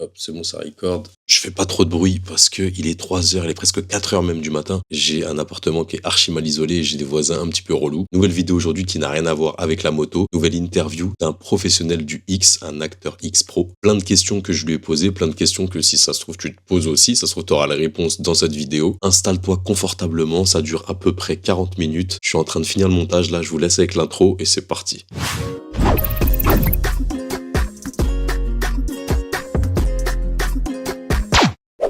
Hop, c'est bon, ça record. Je fais pas trop de bruit parce que il est 3h, il est presque 4h même du matin. J'ai un appartement qui est archi mal isolé et j'ai des voisins un petit peu relous. Nouvelle vidéo aujourd'hui qui n'a rien à voir avec la moto. Nouvelle interview d'un professionnel du X, un acteur X Pro. Plein de questions que je lui ai posées, plein de questions que si ça se trouve tu te poses aussi, ça se trouve t'auras la réponse dans cette vidéo. Installe-toi confortablement, ça dure à peu près 40 minutes. Je suis en train de finir le montage là, je vous laisse avec l'intro et c'est parti.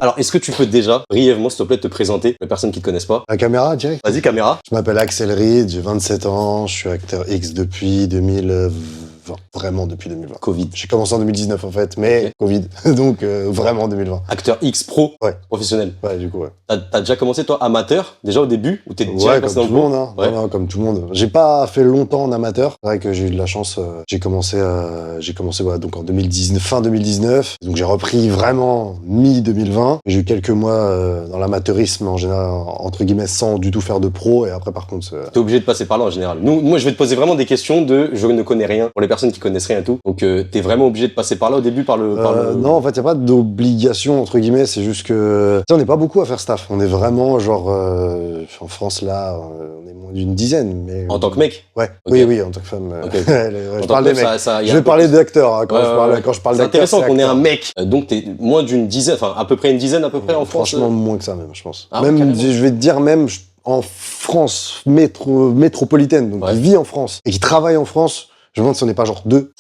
Alors, est-ce que tu peux déjà, brièvement, s'il te plaît, te présenter, les personnes qui te connaissent pas? La caméra, direct. Vas-y, caméra. Je m'appelle Axel Reed, j'ai 27 ans, je suis acteur X depuis 2020. Vraiment depuis 2020. Covid. J'ai commencé en 2019 en fait, mais Covid. Donc vraiment 2020. Acteur X Pro, Ouais. professionnel. Ouais, du coup, ouais. T'as déjà commencé, toi, amateur, déjà au début? Ou t'es Ouais, direct comme passé dans tout le le monde, pro? hein. Ouais. Non, comme tout le monde. J'ai pas fait longtemps en amateur. C'est vrai que j'ai eu de la chance. J'ai commencé voilà, donc en 2019, fin 2019. Donc j'ai repris vraiment mi-2020. J'ai eu quelques mois dans l'amateurisme en général, entre guillemets, sans du tout faire de pro. Et après, par contre, T'es obligé de passer par là en général. Moi, je vais te poser vraiment des questions de je ne connais rien, pour les personnes qui connaissent rien et tout. Donc, t'es vraiment obligé de passer par là au début, par le... Non, en fait, y a pas d'obligation, entre guillemets, c'est juste que... Tu sais, on n'est pas beaucoup à faire staff. On est vraiment, genre, en France, là, on est moins d'une dizaine, mais... En tant que mec? Ouais, Ok. oui, en tant que femme. Ok. Je En parle tant des que mecs. ça, y a Je un vais peu parler plus. d'acteurs, hein, quand Ouais, je parle c'est d'acteurs, intéressant qu'on ait acteur. un mec. Donc, t'es moins d'une dizaine, enfin, à peu près une dizaine à peu près en France. Franchement, moins que ça, même, je pense. Ah ouais, même, carrément. je vais te dire, même en France métropolitaine, donc Ouais. qui vit en France et qui travaille en France, je me demande si on n'est pas genre deux.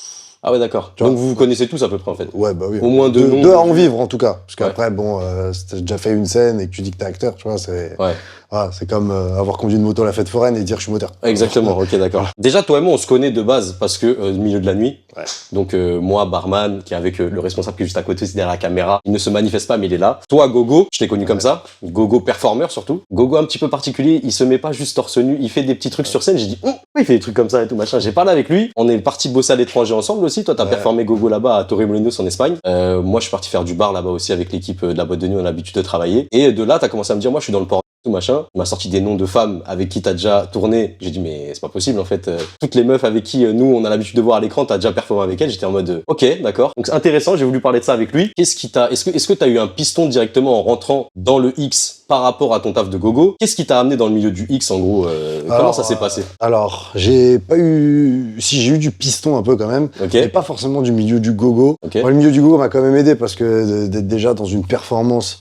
Ah ouais, d'accord. Tu vois. Donc, vous vous connaissez tous à peu près, en fait. Ouais, bah oui. Au moins deux noms. Deux à en vivre, en tout cas. Parce Ouais. qu'après, bon, si t'as déjà fait une scène et que tu dis que t'es acteur, tu vois, c'est... Ouais. Voilà, c'est comme avoir conduit une moto à la fête foraine et dire que je suis moteur. Exactement, ok, d'accord. Déjà, toi et moi, on se connaît de base parce que milieu de la nuit. Ouais. Donc, moi, barman, qui est avec le responsable qui est juste à côté, c'est derrière la caméra. Il ne se manifeste pas, mais il est là. Toi, Gogo, je t'ai connu comme ça. Gogo performeur, surtout. Gogo un petit peu particulier. Il se met pas juste torse nu. Il fait des petits trucs sur scène. J'ai dit, il fait des trucs comme ça et tout, machin. J'ai parlé avec lui. On est parti bosser à l'étranger ensemble aussi. Toi, t'as performé Gogo là-bas à Torremolinos en Espagne. Moi, je suis parti faire du bar là-bas aussi avec l'équipe de la boîte de nuit. On a l'habitude de travailler. Et de là, t'as commencé à me dire, moi, je suis dans le port. Tout machin, il m'a sorti des noms de femmes avec qui t'as déjà tourné. J'ai dit mais c'est pas possible en fait. Toutes les meufs avec qui nous on a l'habitude de voir à l'écran, t'as déjà performé avec elles. J'étais en mode ok, d'accord. Donc c'est intéressant. J'ai voulu parler de ça avec lui. Qu'est-ce qui t'a, est-ce que t'as eu un piston directement en rentrant dans le X par rapport à ton taf de Gogo? Qu'est-ce qui t'a amené dans le milieu du X en gros? Comment ça s'est passé? Alors, j'ai pas eu... Si, j'ai eu du piston un peu quand même, Ok. mais pas forcément du milieu du gogo. Ok. Moi, le milieu du gogo m'a quand même aidé parce que d'être déjà dans une performance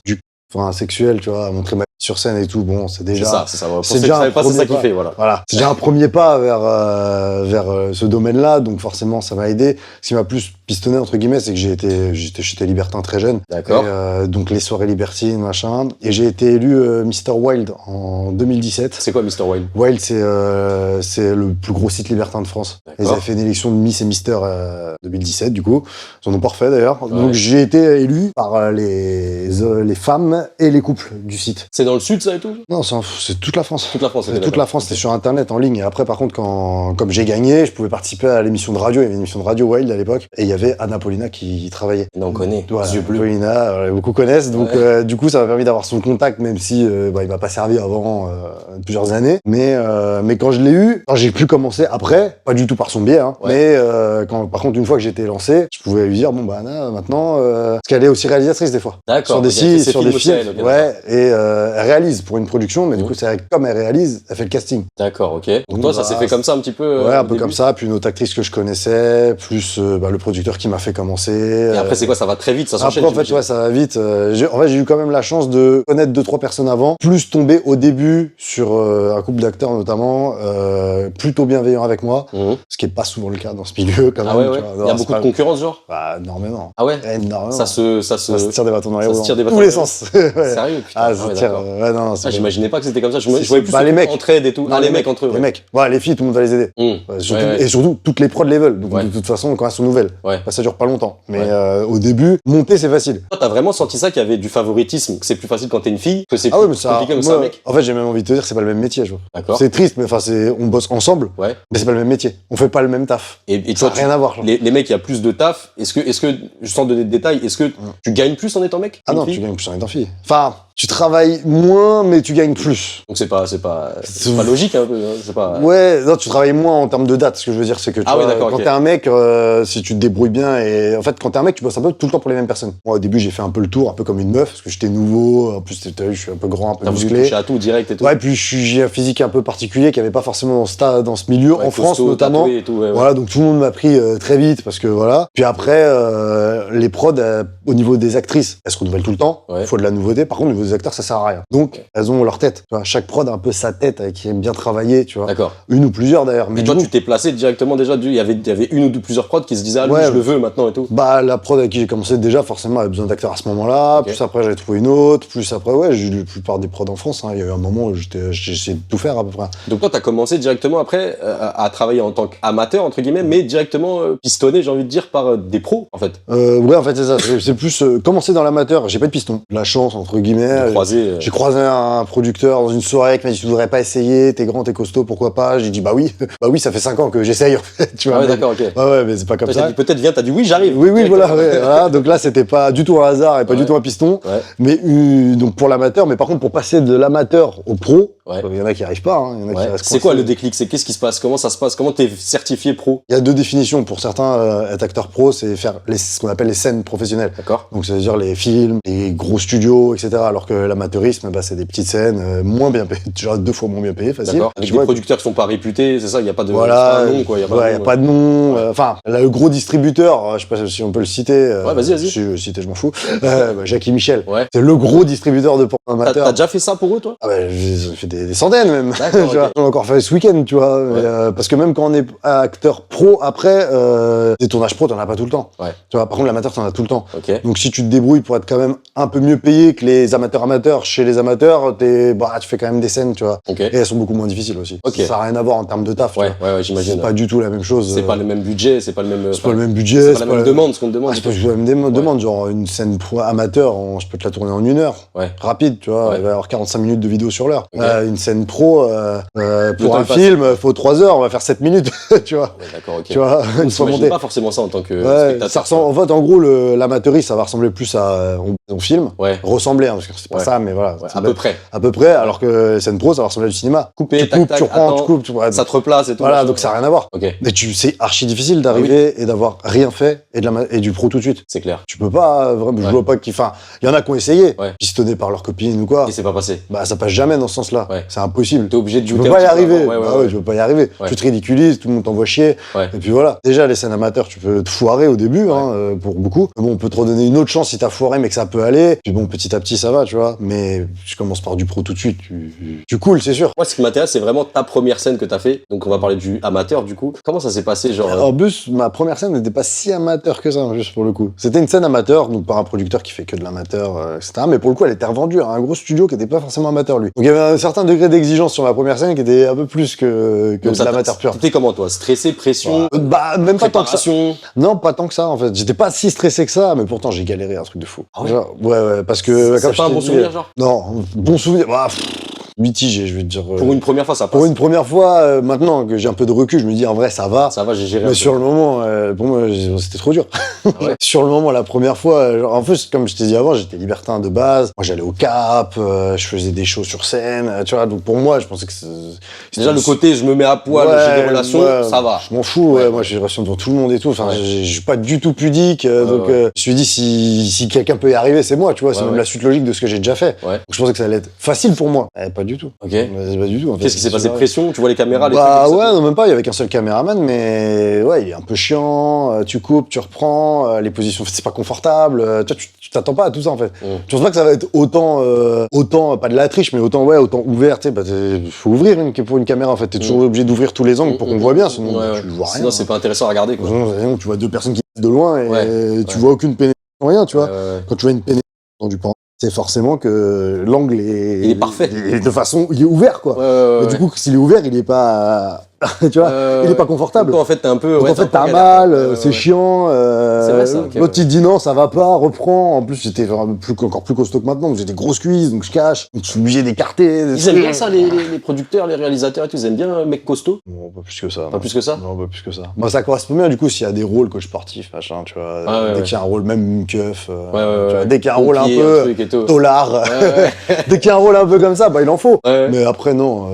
sexuelle, tu vois, à montrer ma sur scène et tout, bon, c'est déjà... C'est ça. Pour c'est ceux qui déjà un savaient pas, c'est premier ça qui pas. fait, voilà. Voilà, c'est déjà un premier pas vers ce domaine-là, donc forcément ça m'a aidé. Ce qui m'a plus pistonné entre guillemets, c'est que j'étais libertin très jeune. D'accord. Et, donc les soirées libertines, machin. Et j'ai été élu Mr Wild en 2017. C'est quoi Mr Wild? Wild, c'est le plus gros site libertin de France. D'accord. Ils avaient fait une élection de Miss et Mister 2017, du coup. Ils en ont pas refait d'ailleurs. Ouais. Donc j'ai été élu par les femmes et les couples du site. C'est dans le sud ça et tout? Non, c'est toute la France. Toute la France. C'est toute la France, c'était sur internet, en ligne. Et après, par contre, comme j'ai gagné, je pouvais participer à l'émission de radio. Il y avait une émission de radio Wild à l'époque. Et il y avait Anna Paulina qui y travaillait. Non, on connaît. Ouais, Les yeux bleus. Paulina, beaucoup connaissent. Donc, du coup, ça m'a permis d'avoir son contact, même si il m'a pas servi avant plusieurs années. Mais quand je l'ai eu, quand j'ai pu commencer après, pas du tout par son biais, hein, mais par contre, une fois que j'étais lancé, je pouvais lui dire, bon, bah, Anna, maintenant, parce qu'elle est aussi réalisatrice des fois. D'accord. Sur des sites, sur des films. ok, Ouais, et elle réalise pour une production, mais du coup, c'est vrai que comme elle réalise, elle fait le casting. D'accord, ok. Donc Donc, toi, ça s'est fait comme ça un petit peu Ouais, un au peu début? comme ça, puis une autre actrice que je connaissais, plus le producteur qui m'a fait commencer. Et après, c'est quoi? Ça va très vite, ça s'enchaîne? Après, en fait, ouais, ça va vite. J'ai eu quand même la chance de connaître 2-3 personnes avant, plus tomber au début sur un couple d'acteurs notamment, plutôt bienveillants avec moi, ce qui est pas souvent le cas dans ce milieu quand même. Ah ouais, tu ouais. vois. Il y a beaucoup de concurrence, genre? Bah, énormément. Ah ouais? Énormément. Ça se tire des bâtons dans les roues. se tire des dans bâtons tous dans les les roues. sens. Ouais. Sérieux, putain. Ah, Ah ça ouais, tire. d'accord. Ouais, non, c'est J'imaginais pas que c'était comme ça. Je Si, voyais plus bah, les mecs. entraide et tout. Non, Ah, les mecs entre eux. Les mecs. Ouais, les filles, tout le monde va les aider. Et surtout, toutes les prods les veulent. Donc, Ouais. de toute façon, quand elles sont nouvelles, Ouais. bah, ça dure pas longtemps. Mais Ouais. au début, monter, c'est facile. Toi, t'as vraiment senti ça qu'il y avait du favoritisme, que c'est plus facile quand t'es une fille, que c'est Ah ouais, plus mais ça. compliqué comme ça, moi, un mec? en fait, j'ai même envie de te dire que c'est pas le même métier, je vois. D'accord. C'est triste, mais enfin, on bosse ensemble, Ouais. mais c'est pas le même métier. On fait pas le même taf. Et Ça toi, n'a rien à voir. Genre. les mecs, il y a plus de taf. Est-ce que, sans donner de détails, est-ce que tu gagnes plus en étant mec? Ah qu'une non, fille? tu gagnes plus en étant fille. Enfin, tu travailles moins, mais tu gagnes plus. Donc c'est pas logique un peu. Hein, c'est pas. Ouais, non, tu travailles moins en termes de date. Ce que je veux dire, c'est que tu vois, quand t'es un mec, si tu te débrouilles bien, et en fait, quand t'es un mec, tu bosses un peu tout le temps pour les mêmes personnes. Moi, au début, j'ai fait un peu le tour, un peu comme une meuf, parce que j'étais nouveau. En plus, t'as vu, je suis un peu grand, un peu musclé. T'as touché à tout direct et tout. Ouais, puis j'ai un physique un peu particulier qui avait pas forcément dans ce milieu, en France costaud, notamment. Et tout, voilà, donc tout le monde m'a pris très vite parce que voilà. Puis après, les prods, au niveau des actrices, elles se renouvellent tout le temps. Il faut de la nouveauté. Par contre, au niveau des acteurs, ça sert à rien. Donc, elles ont leur tête. Tu vois, chaque prod a un peu sa tête qui aime bien travailler, tu vois. D'accord. Une ou plusieurs d'ailleurs. Mais toi, tu t'es placé directement déjà. Il y avait une ou plusieurs prods qui se disaient, ah, lui, je le veux maintenant et tout. Bah, la prod avec qui j'ai commencé déjà, forcément, avait besoin d'acteurs à ce moment-là. Plus après, j'avais trouvé une autre. Plus après, j'ai eu la plupart des prods en France. Hein. Il y a eu un moment où j'ai essayé de tout faire à peu près. Donc toi, t'as commencé directement après à travailler en tant qu'amateur, entre guillemets, mais directement pistonné, j'ai envie de dire, par des pros, en fait. Ouais, en fait, c'est ça. C'est plus commencer dans l'amateur. J'ai pas de piston. La chance, entre guillemets. J'ai croisé un producteur dans une soirée qui m'a dit, tu voudrais pas essayer, t'es grand, t'es costaud, pourquoi pas? J'ai dit, bah oui, ça fait 5 ans que j'essaye, en fait. Tu vois, ah ouais, d'accord, ok. Ouais, mais c'est pas comme ça. Dit, peut-être viens, t'as dit oui, j'arrive. Oui, voilà. Donc là, c'était pas du tout un hasard et pas du tout un piston. Mais donc pour l'amateur, mais par contre, pour passer de l'amateur au pro, il y en a qui arrivent pas. Hein. Il y en a qui restent c'est quoi le déclic? C'est qu'est-ce qui se passe? Comment ça se passe? Comment t'es certifié pro? Il y a deux définitions. Pour certains, être acteur pro, c'est faire ce qu'on appelle les scènes professionnelles. D'accord. Donc, c'est-à-dire les films, les gros studios, etc. Alors que l'amateurisme, c'est des petites scènes moins bien payées, genre 2 fois moins bien payées, facile. D'accord. Avec des producteurs qui sont pas réputés, c'est ça? Il y a pas de nom, quoi. Il y a pas de nom. Enfin, le gros distributeur, je sais pas si on peut le citer. Vas-y. Si je veux le citer, je m'en fous. Jackie Michel. Ouais. C'est le gros distributeur de porno amateur. T'as déjà fait ça pour eux, toi? Ah j'ai fait des centaines même. D'accord, okay. On a encore fait ce week-end, tu vois. Parce que même quand on est acteur pro, après, des tournages pro, t'en as pas tout le temps. Ouais. Tu vois, par contre, l'amateur, t'en as tout le temps. Okay. Donc si tu te débrouilles pour être quand même un peu mieux payé que les amateurs, chez les amateurs, tu fais quand même des scènes, tu vois. Okay. Et elles sont beaucoup moins difficiles aussi. Okay. Ça n'a rien à voir en termes de taf. Ouais, j'imagine. C'est pas du tout la même chose. C'est pas le même budget, c'est pas le même. C'est pas le même budget. C'est pas la même demande, ce qu'on te demande. C'est pas la même demande. Genre, une scène amateur, je peux te la tourner en 1 heure. Ouais. Rapide, tu vois. Il va y avoir 45 minutes de vidéo sur l'heure. Okay. Une scène pro, pour un film, faut 3 heures, on va faire 7 minutes, tu vois. Ouais, d'accord, ok. Tu vois, une fois monté. Pas forcément ça en tant que spectateur. Ça ressemble, en fait, en gros, l'amateurisme, ça va ressembler plus à un film. Ressembler, hein, parce que c'est pas ça, mais voilà. À peu près. À peu près, alors que scène pro, ça va ressembler à du cinéma. Coupé, tu coupes, tu reprends, tu coupes, ça te replace et tout. Voilà, donc ça n'a rien à voir. Okay. Mais c'est archi difficile d'arriver et d'avoir rien fait et du pro tout de suite. C'est clair. Tu peux pas, vraiment, je vois pas enfin, il y en a qui ont essayé, pistonnés par leur copine ou quoi. Et c'est pas passé. Bah, ça passe jamais dans ce sens-là. C'est impossible. T'es obligé de tu peux pas y arriver. Tu peux pas y arriver. Tu te ridiculises, tout le monde t'envoie chier. Et puis voilà. Déjà, les scènes amateurs, tu peux te foirer au début, hein, pour beaucoup. Mais bon, on peut te redonner une autre chance si t'as foiré, mais que ça peut aller. Puis bon, petit à petit, ça va, tu vois. Mais tu commences par du pro tout de suite. Tu coules, c'est sûr. Moi, ce qui m'intéresse, c'est vraiment ta première scène que t'as fait. Donc, on va parler du amateur, du coup. Comment ça s'est passé, genre? En plus, ma première scène n'était pas si amateur que ça, juste pour le coup. C'était une scène amateur, donc par un producteur qui fait que de l'amateur, etc. Mais pour le coup, elle était revendue à un gros studio qui n'était pas forcément amateur, lui. Donc il y avait un certain degré d'exigence sur ma première scène qui était un peu plus que de l'amateur pur. T'étais comment, toi? Stressé, pression? Bah, même pas tant que ça. Non, pas tant que ça, en fait. J'étais pas si stressé que ça, mais pourtant, j'ai galéré un truc de fou. Ah ouais? Genre, ouais, parce que... C'est pas un bon souvenir, genre? Non, bon souvenir, mitigé, je vais te dire. Pour une première fois, ça passe. Pour une première fois, maintenant que j'ai un peu de recul, je me dis en vrai, ça va. Ça va, j'ai géré. Mais sur le moment, pour moi, c'était trop dur. Ah ouais. Sur le moment, la première fois, genre, en plus, comme je t'ai dit avant, j'étais libertin de base. Moi, j'allais au Cap, je faisais des shows sur scène, tu vois. Donc pour moi, je pensais que déjà le côté, je me mets à poil, j'ai des relations, ça va. Je m'en fous. Moi, j'ai des relations devant tout le monde et tout. Enfin, je suis pas du tout pudique. Donc, je me suis dit, si quelqu'un peut y arriver, c'est moi, tu vois. C'est même la suite logique de ce que j'ai déjà fait. Donc, je pensais que ça allait être facile pour moi. Pas du tout. Ok. Pas du tout. En fait. Qu'est-ce qui s'est passé? Pression? Tu vois les caméras, les trucs ouais, non, même pas. Il y avait qu'un seul caméraman, mais ouais, il est un peu chiant. Tu coupes, tu reprends. Les positions, c'est pas confortable. Tu t'attends pas à tout ça en fait. Tu penses pas que ça va être autant pas de la triche, mais autant ouvert. Tu sais, faut ouvrir pour une caméra en fait. T'es toujours obligé d'ouvrir tous les angles pour qu'on voit bien, sinon tu vois rien. Sinon c'est pas intéressant à regarder. Quoi. Sinon, tu vois deux personnes qui de loin et tu vois aucune pénétration, rien. Tu vois. Quand tu vois une pénétration du pan, c'est forcément que l'angle il est parfait. De façon, il est ouvert quoi. Mais du coup, s'il est ouvert, il est pas tu vois, il est pas confortable. Donc, en fait, t'es un peu. Donc Ouais, en fait, t'es un t'as peu mal, galère. c'est chiant. C'est vrai, ça, ok, L'autre, ouais. il dit non, ça va pas, reprends. En plus, j'étais vraiment encore plus costaud que maintenant, donc j'ai des grosses cuisses, donc je cache. Donc je suis obligé d'écarter. Ils aiment bien ça, les producteurs, les réalisateurs et tout, ils aiment bien un mec costaud. Non, pas plus que ça. Pas plus que ça. Non, pas plus que ça. Moi, ça correspond bien, du coup, s'il y a des rôles coach sportif, machin, tu vois. Ah, ouais, dès ouais. qu'il y a un rôle, même une keuf, tu vois, Ouais. dès qu'il y a un rôle un Pompier, peu truc et tout. tolard, Ouais. dès qu'il y a un rôle un peu comme ça, bah il en faut. Ouais. Mais après, non.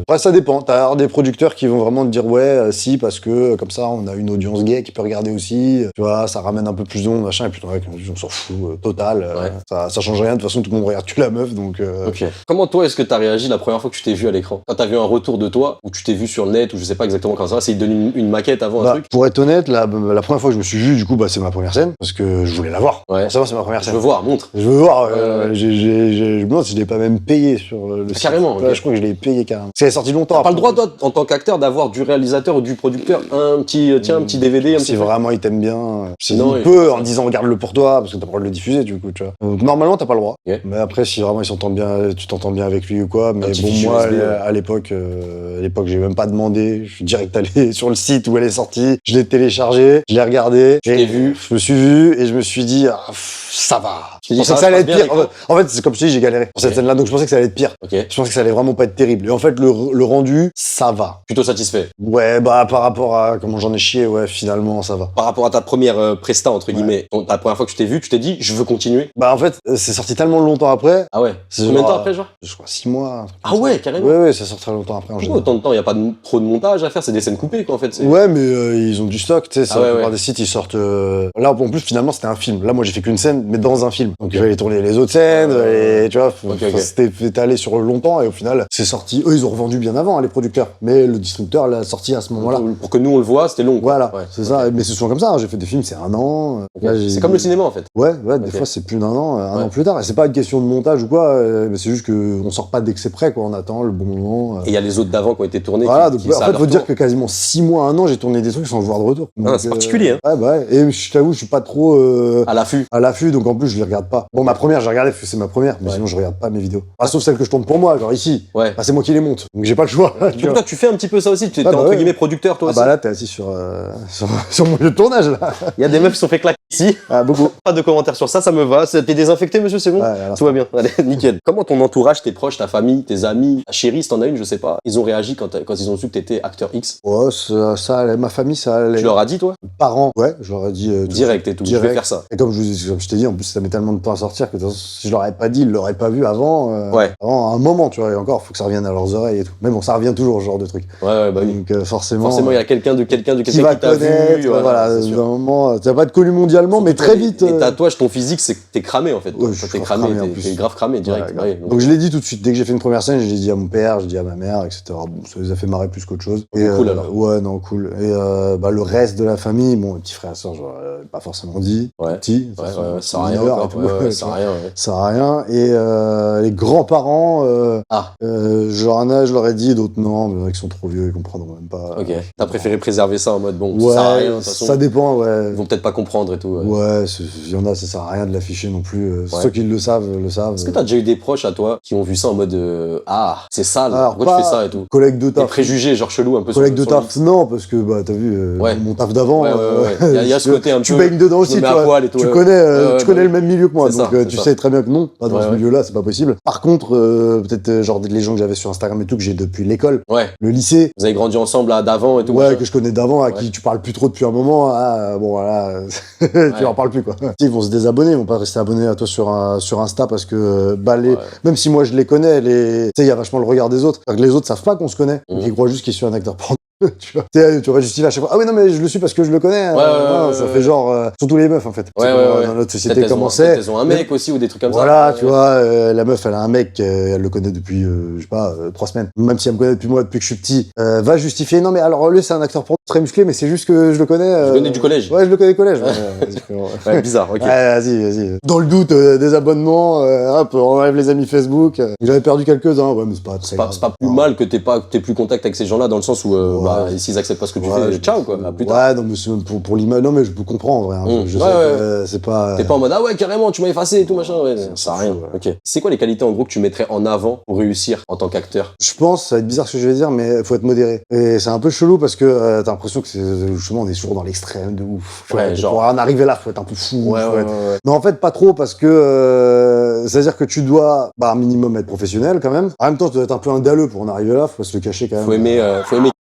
Après, ça dépend. T'as des producteurs qui vont vraiment te dire, ouais, si, parce que comme ça, on a une audience gay qui peut regarder aussi. Tu vois, ça ramène un peu plus de monde, machin. Et puis, ouais, on s'en fout, total. Ouais. Ça change rien. De toute façon, tout le monde regarde que la meuf, donc. Ok. Comment toi est-ce que t'as réagi la première fois que tu t'es vu à l'écran? Quand t'as vu un retour de toi, ou tu t'es vu sur le net, ou je sais pas exactement comment ça va, c'est il te donne une maquette avant un Bah, truc? pour être honnête, la première fois que je me suis vu, du coup, bah, c'est ma première scène, parce que je voulais la voir. Ouais. Forcément, c'est ma première Je scène. veux voir, montre. Je veux voir. Ouais. Je me demande si je l'ai pas même payé sur le site. Carrément, Ouais, ok. je crois que je l'ai payé carrément. Parce qu'elle est sortie longtemps. T'as pas le après. droit, toi, en tant qu'acteur, d'avoir du réalisateur ou du producteur un petit DVD, un Si petit truc. vraiment il t'aime bien, Sinon, il il peut faut en ça. disant regarde-le pour toi, parce que t'as pas le droit de le diffuser du coup, tu vois. Donc normalement t'as pas le droit. Ok. Mais après si vraiment il s'entend bien, tu t'entends bien avec lui ou quoi. Mais petit bon fichier moi USB, ouais. à l'époque, j'ai même pas demandé. Je suis direct allé sur le site où elle est sortie. Je l'ai téléchargé, je l'ai regardé, t'es vu. je me suis vu et je me suis dit ça va. Tu t'es Je dit, pensais que ça ça va, allait je être passe bien pire. En fait c'est comme je te dis j'ai galéré pour cette Ok. scène-là, donc je pensais que ça allait être pire. Ok. Je pensais que ça allait vraiment pas être terrible. Et en fait le rendu ça va. Plutôt satisfait. Ouais bah par rapport à comment j'en ai chié, ouais finalement ça va. Par rapport à ta première presta, entre guillemets, la première fois que tu t'es vu, tu t'es dit, je veux continuer. Bah en fait, c'est sorti tellement longtemps après. Ah ouais. C'est Combien de genre, temps après, genre? Je crois 6 mois. un truc Ah comme ça. ouais, carrément. Ouais, ça sort très longtemps après en Pourquoi général. autant de temps? Y a pas trop de montage à faire, c'est des scènes coupées, quoi, en fait. Ouais, mais ils ont du stock, tu sais, Ah ouais, la plupart ouais. des sites ils sortent. Là en plus finalement c'était un film. Là moi j'ai fait qu'une scène, mais dans un film. Donc il fallait tourner les autres scènes, et tu vois, Ok. c'était étalé sur longtemps et au final c'est sorti. Eux ils ont revendu bien avant, hein, les producteurs, mais le distributeur l'a sorti à ce moment-là. Pour que nous on le voit, c'était long. quoi. Voilà, Ouais. c'est ça. Mais c'est souvent comme ça. Hein. J'ai fait des films, c'est 1 an. Là, C'est comme le cinéma, en fait. Ouais, des Ok. fois c'est plus d'1 an, un Ouais. an plus tard. Et c'est pas une question de montage ou quoi, mais c'est juste qu'on sort pas dès que c'est prêt, quoi. On attend le bon moment. Et il y a les autres d'avant qui ont été tournés. Voilà, qui- donc qui- ça en a fait, leur faut dire tour. que quasiment 6 mois, 1 an, j'ai tourné des trucs sans le voir de retour. Ah, Donc, c'est particulier, hein. Ouais, bah ouais. Et je t'avoue, je suis pas trop À l'affût. à l'affût, donc en plus, je les regarde pas. Bon, ma première, j'ai regardé parce que c'est ma première, mais Ouais. sinon, je regarde pas mes vidéos. Ah, sauf celles que je tourne pour moi, genre ici. Ouais. Bah, c'est moi qui les monte, donc j'ai pas le choix. tu Du coup, vois. toi, tu fais un petit peu ça aussi. Tu es Ah, bah entre ouais. guillemets producteur, toi Ah aussi. bah là, t'es assis sur mon lieu de tournage, là. Il y a des meufs qui sont fait claquer ici. Ah, beaucoup. Pas de commentaires sur ça, ça me va. T'es désinfecté, monsieur, c'est bon? Ouais, alors, Tout va bien, allez, nickel. Comment ton entourage, tes proches, ta famille, tes amis, ta chérie, si t'en as une, je sais pas, ils ont réagi quand ils ont su que t'étais acteur X? ouais, ça allait. Ma famille, ça allait. Tu leur as dit, toi? Parents, ouais, je leur ai dit. Tout Direct et tout, je vais Direct. faire ça. Et comme je t'ai dit, en plus, ça met tellement de temps à sortir que de toute façon, si je leur avais pas dit, ils l'auraient pas vu avant. Ouais. Avant un moment, tu vois. Et encore, faut que ça revienne à leurs oreilles et tout. Mais bon, ça revient toujours, ce genre de truc. Ouais, bah oui. Donc, forcément. Forcément, il y a quelqu'un qui va qui t'a connaître, vu. voilà, c'est sûr. d'un moment, tu vas pas être connu mondialement, mais très vite. Les tatouages, ton physique, c'est que t'es cramé en fait. Ouais, je suis T'es grave cramé, cramé, en plus. t'es grave cramé direct. Ouais, grave. Ouais, Donc je l'ai dit tout de suite, dès que j'ai fait une première scène, je l'ai dit à mon père, je l'ai dit à ma mère, etc. Bon, ça les a fait marrer plus qu'autre chose. Et, Cool, alors. Ouais, non, cool. Et bah, le reste de la famille, bon, les petits frères et sœurs, je leur ai pas forcément dit. Ouais. Petits, Ouais, ça ça sert à rien. mineur et encore. tout, Ouais, tu ça sert à vois. rien. Ouais. Ça sert à rien. Et les grands-parents, Ah, genre un âge, je leur ai dit, d'autres non, mais il y en a qui sont trop vieux, ils comprendront même pas. ok. T'as préféré préserver ça en mode bon, Ouais, ça sert à rien de toute façon. ça dépend, ouais. Ils vont peut-être pas comprendre et tout. Ouais. Ouais, il y en a, ça sert à rien de l'afficher non plus. Ouais. Ceux qui le savent, le savent. Est-ce que t'as déjà eu des proches à toi qui ont vu ça en mode ah, c'est sale, Alors, pourquoi tu pas fais ça et tout? Collègues de Des taf. préjugés, genre chelou un peu Collègues de sur taf, non, parce que bah t'as vu Ouais. mon taf d'avant. Ouais, ouais. Il y a ce côté un tu peu. baignes dedans je me aussi, mets tu à vois. poil et tout. Tu ouais. connais, Ouais, tu connais bah le même milieu que moi, C'est donc ça, c'est tu ça. sais très bien que non, pas dans Ouais, ce ouais. milieu-là, c'est pas possible. Par contre, peut-être genre les gens que j'avais sur Instagram et tout, que j'ai depuis l'école, Ouais. le lycée, Vous avez grandi ensemble là d'avant et tout. ouais, machin. que je connais d'avant, à Ouais. qui tu parles plus trop depuis un moment, ah, bon voilà, tu leur parles plus quoi. Ils vont se désabonner, ils vont pas rester abonnés à toi sur Insta parce que bah Ouais. même si moi je les connais, tu sais, il y a vachement le regard des autres. Les autres savent pas qu'on se connaît, donc Mhm. ils croient juste qu'il suis un acteur porno. Tu vois, tu vas justifier à chaque fois. Ah oui, non, mais je le suis parce que je le connais. Non, ça fait genre. Surtout les meufs, en fait. Ouais, C'est ouais, comme, ouais. dans notre Peut-être société, elles comment ont- c'est. peut-être elles ont un mec aussi ou des trucs comme Voilà, ça. tu vois, la meuf, elle a un mec, elle le connaît depuis, je sais pas, 3 semaines. Même si elle me connaît depuis moi, depuis que je suis petit, va justifier. Non, mais alors lui, c'est un acteur porno très musclé, mais c'est juste que je le connais. Je connais du collège. Ouais, je le connais du collège. Ouais, Ouais, bizarre, ok. vas-y. Dans le doute, des abonnements, hop, on enlève les amis Facebook. J'avais perdu quelques-uns, ouais, mais c'est pas très C'est pas plus mal que t'aies plus contact avec ces gens-là dans le sens où Ouais. bah, s'ils acceptent pas ce que tu fais, ciao, quoi, à plus tard. Ouais, non, mais pour l'image, non, mais je peux comprendre, en vrai. Hein. Je sais que c'est pas... T'es pas en mode, ah ouais, carrément, tu m'as effacé et tout, machin, ouais. Ça sert à rien. Ouais. Ok. C'est quoi les qualités, en gros, que tu mettrais en avant pour réussir en tant qu'acteur? Je pense, ça va être bizarre ce que je vais dire, mais faut être modéré. Et c'est un peu chelou parce que t'as l'impression que c'est, justement, on est toujours dans l'extrême de ouf. Ouais, genre. Pour en arriver là, faut être un peu fou. Ouais. Mais en fait, pas trop parce que c'est-à-dire que tu dois, bah, un minimum être professionnel quand même. En même temps, tu dois être un peu un dalleux pour en arriver là, faut se le cacher quand même. Faut aimer.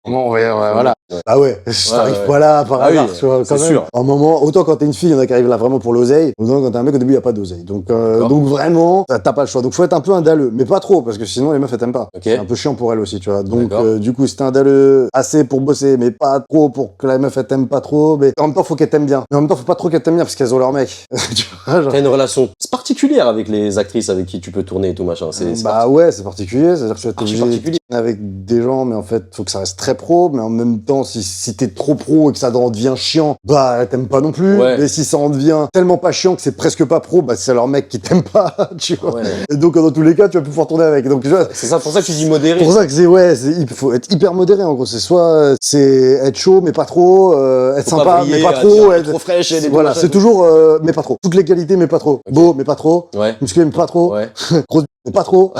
Voilà. Ouais. Bah ouais, t'arrives pas là par hasard, oui, tu vois, quand c'est même. sûr. À un moment, autant quand t'es une fille, il y en a qui arrivent là vraiment pour l'oseille, autant quand t'es un mec, au début, il y a pas d'oseille. Donc vraiment, t'as pas le choix. Donc faut être un peu un dalleux, mais pas trop, parce que sinon les meufs elles t'aiment pas. Ok. C'est un peu chiant pour elles aussi, tu vois. Donc du coup, si t'es un dalleux assez pour bosser, mais pas trop pour que la meuf elle t'aime pas trop, mais en même temps, faut qu'elle t'aime bien. Mais en même temps, faut pas trop qu'elle t'aime bien parce qu'elles ont leur mec. Tu vois, genre. T'as une relation particulière avec les actrices avec qui tu peux tourner et tout, machin. Bah ouais, c'est particulier, c'est-à-dire que tu vas être obligé particulier. avec des gens, mais en fait, faut que ça reste très pro, mais en même temps, si t'es trop pro et que ça en devient chiant, bah t'aimes pas non plus. Ouais. Mais si ça en devient tellement pas chiant que c'est presque pas pro, bah c'est leur mec qui t'aime pas, tu vois. Ouais. Et donc dans tous les cas, tu vas plus pouvoir tourner avec. Donc tu vois, C'est ça, pour ça que tu dis modéré. pour ça que il faut être hyper modéré en gros. C'est soit c'est être chaud mais pas trop, être Faut sympa pas briller, mais pas à trop, dire, être trop fraîche et des voilà, machins. c'est toujours mais pas trop. Toutes les qualités mais pas trop. Beau mais pas trop. Ouais. Musclé mais pas trop. Ouais. Gros mais pas trop.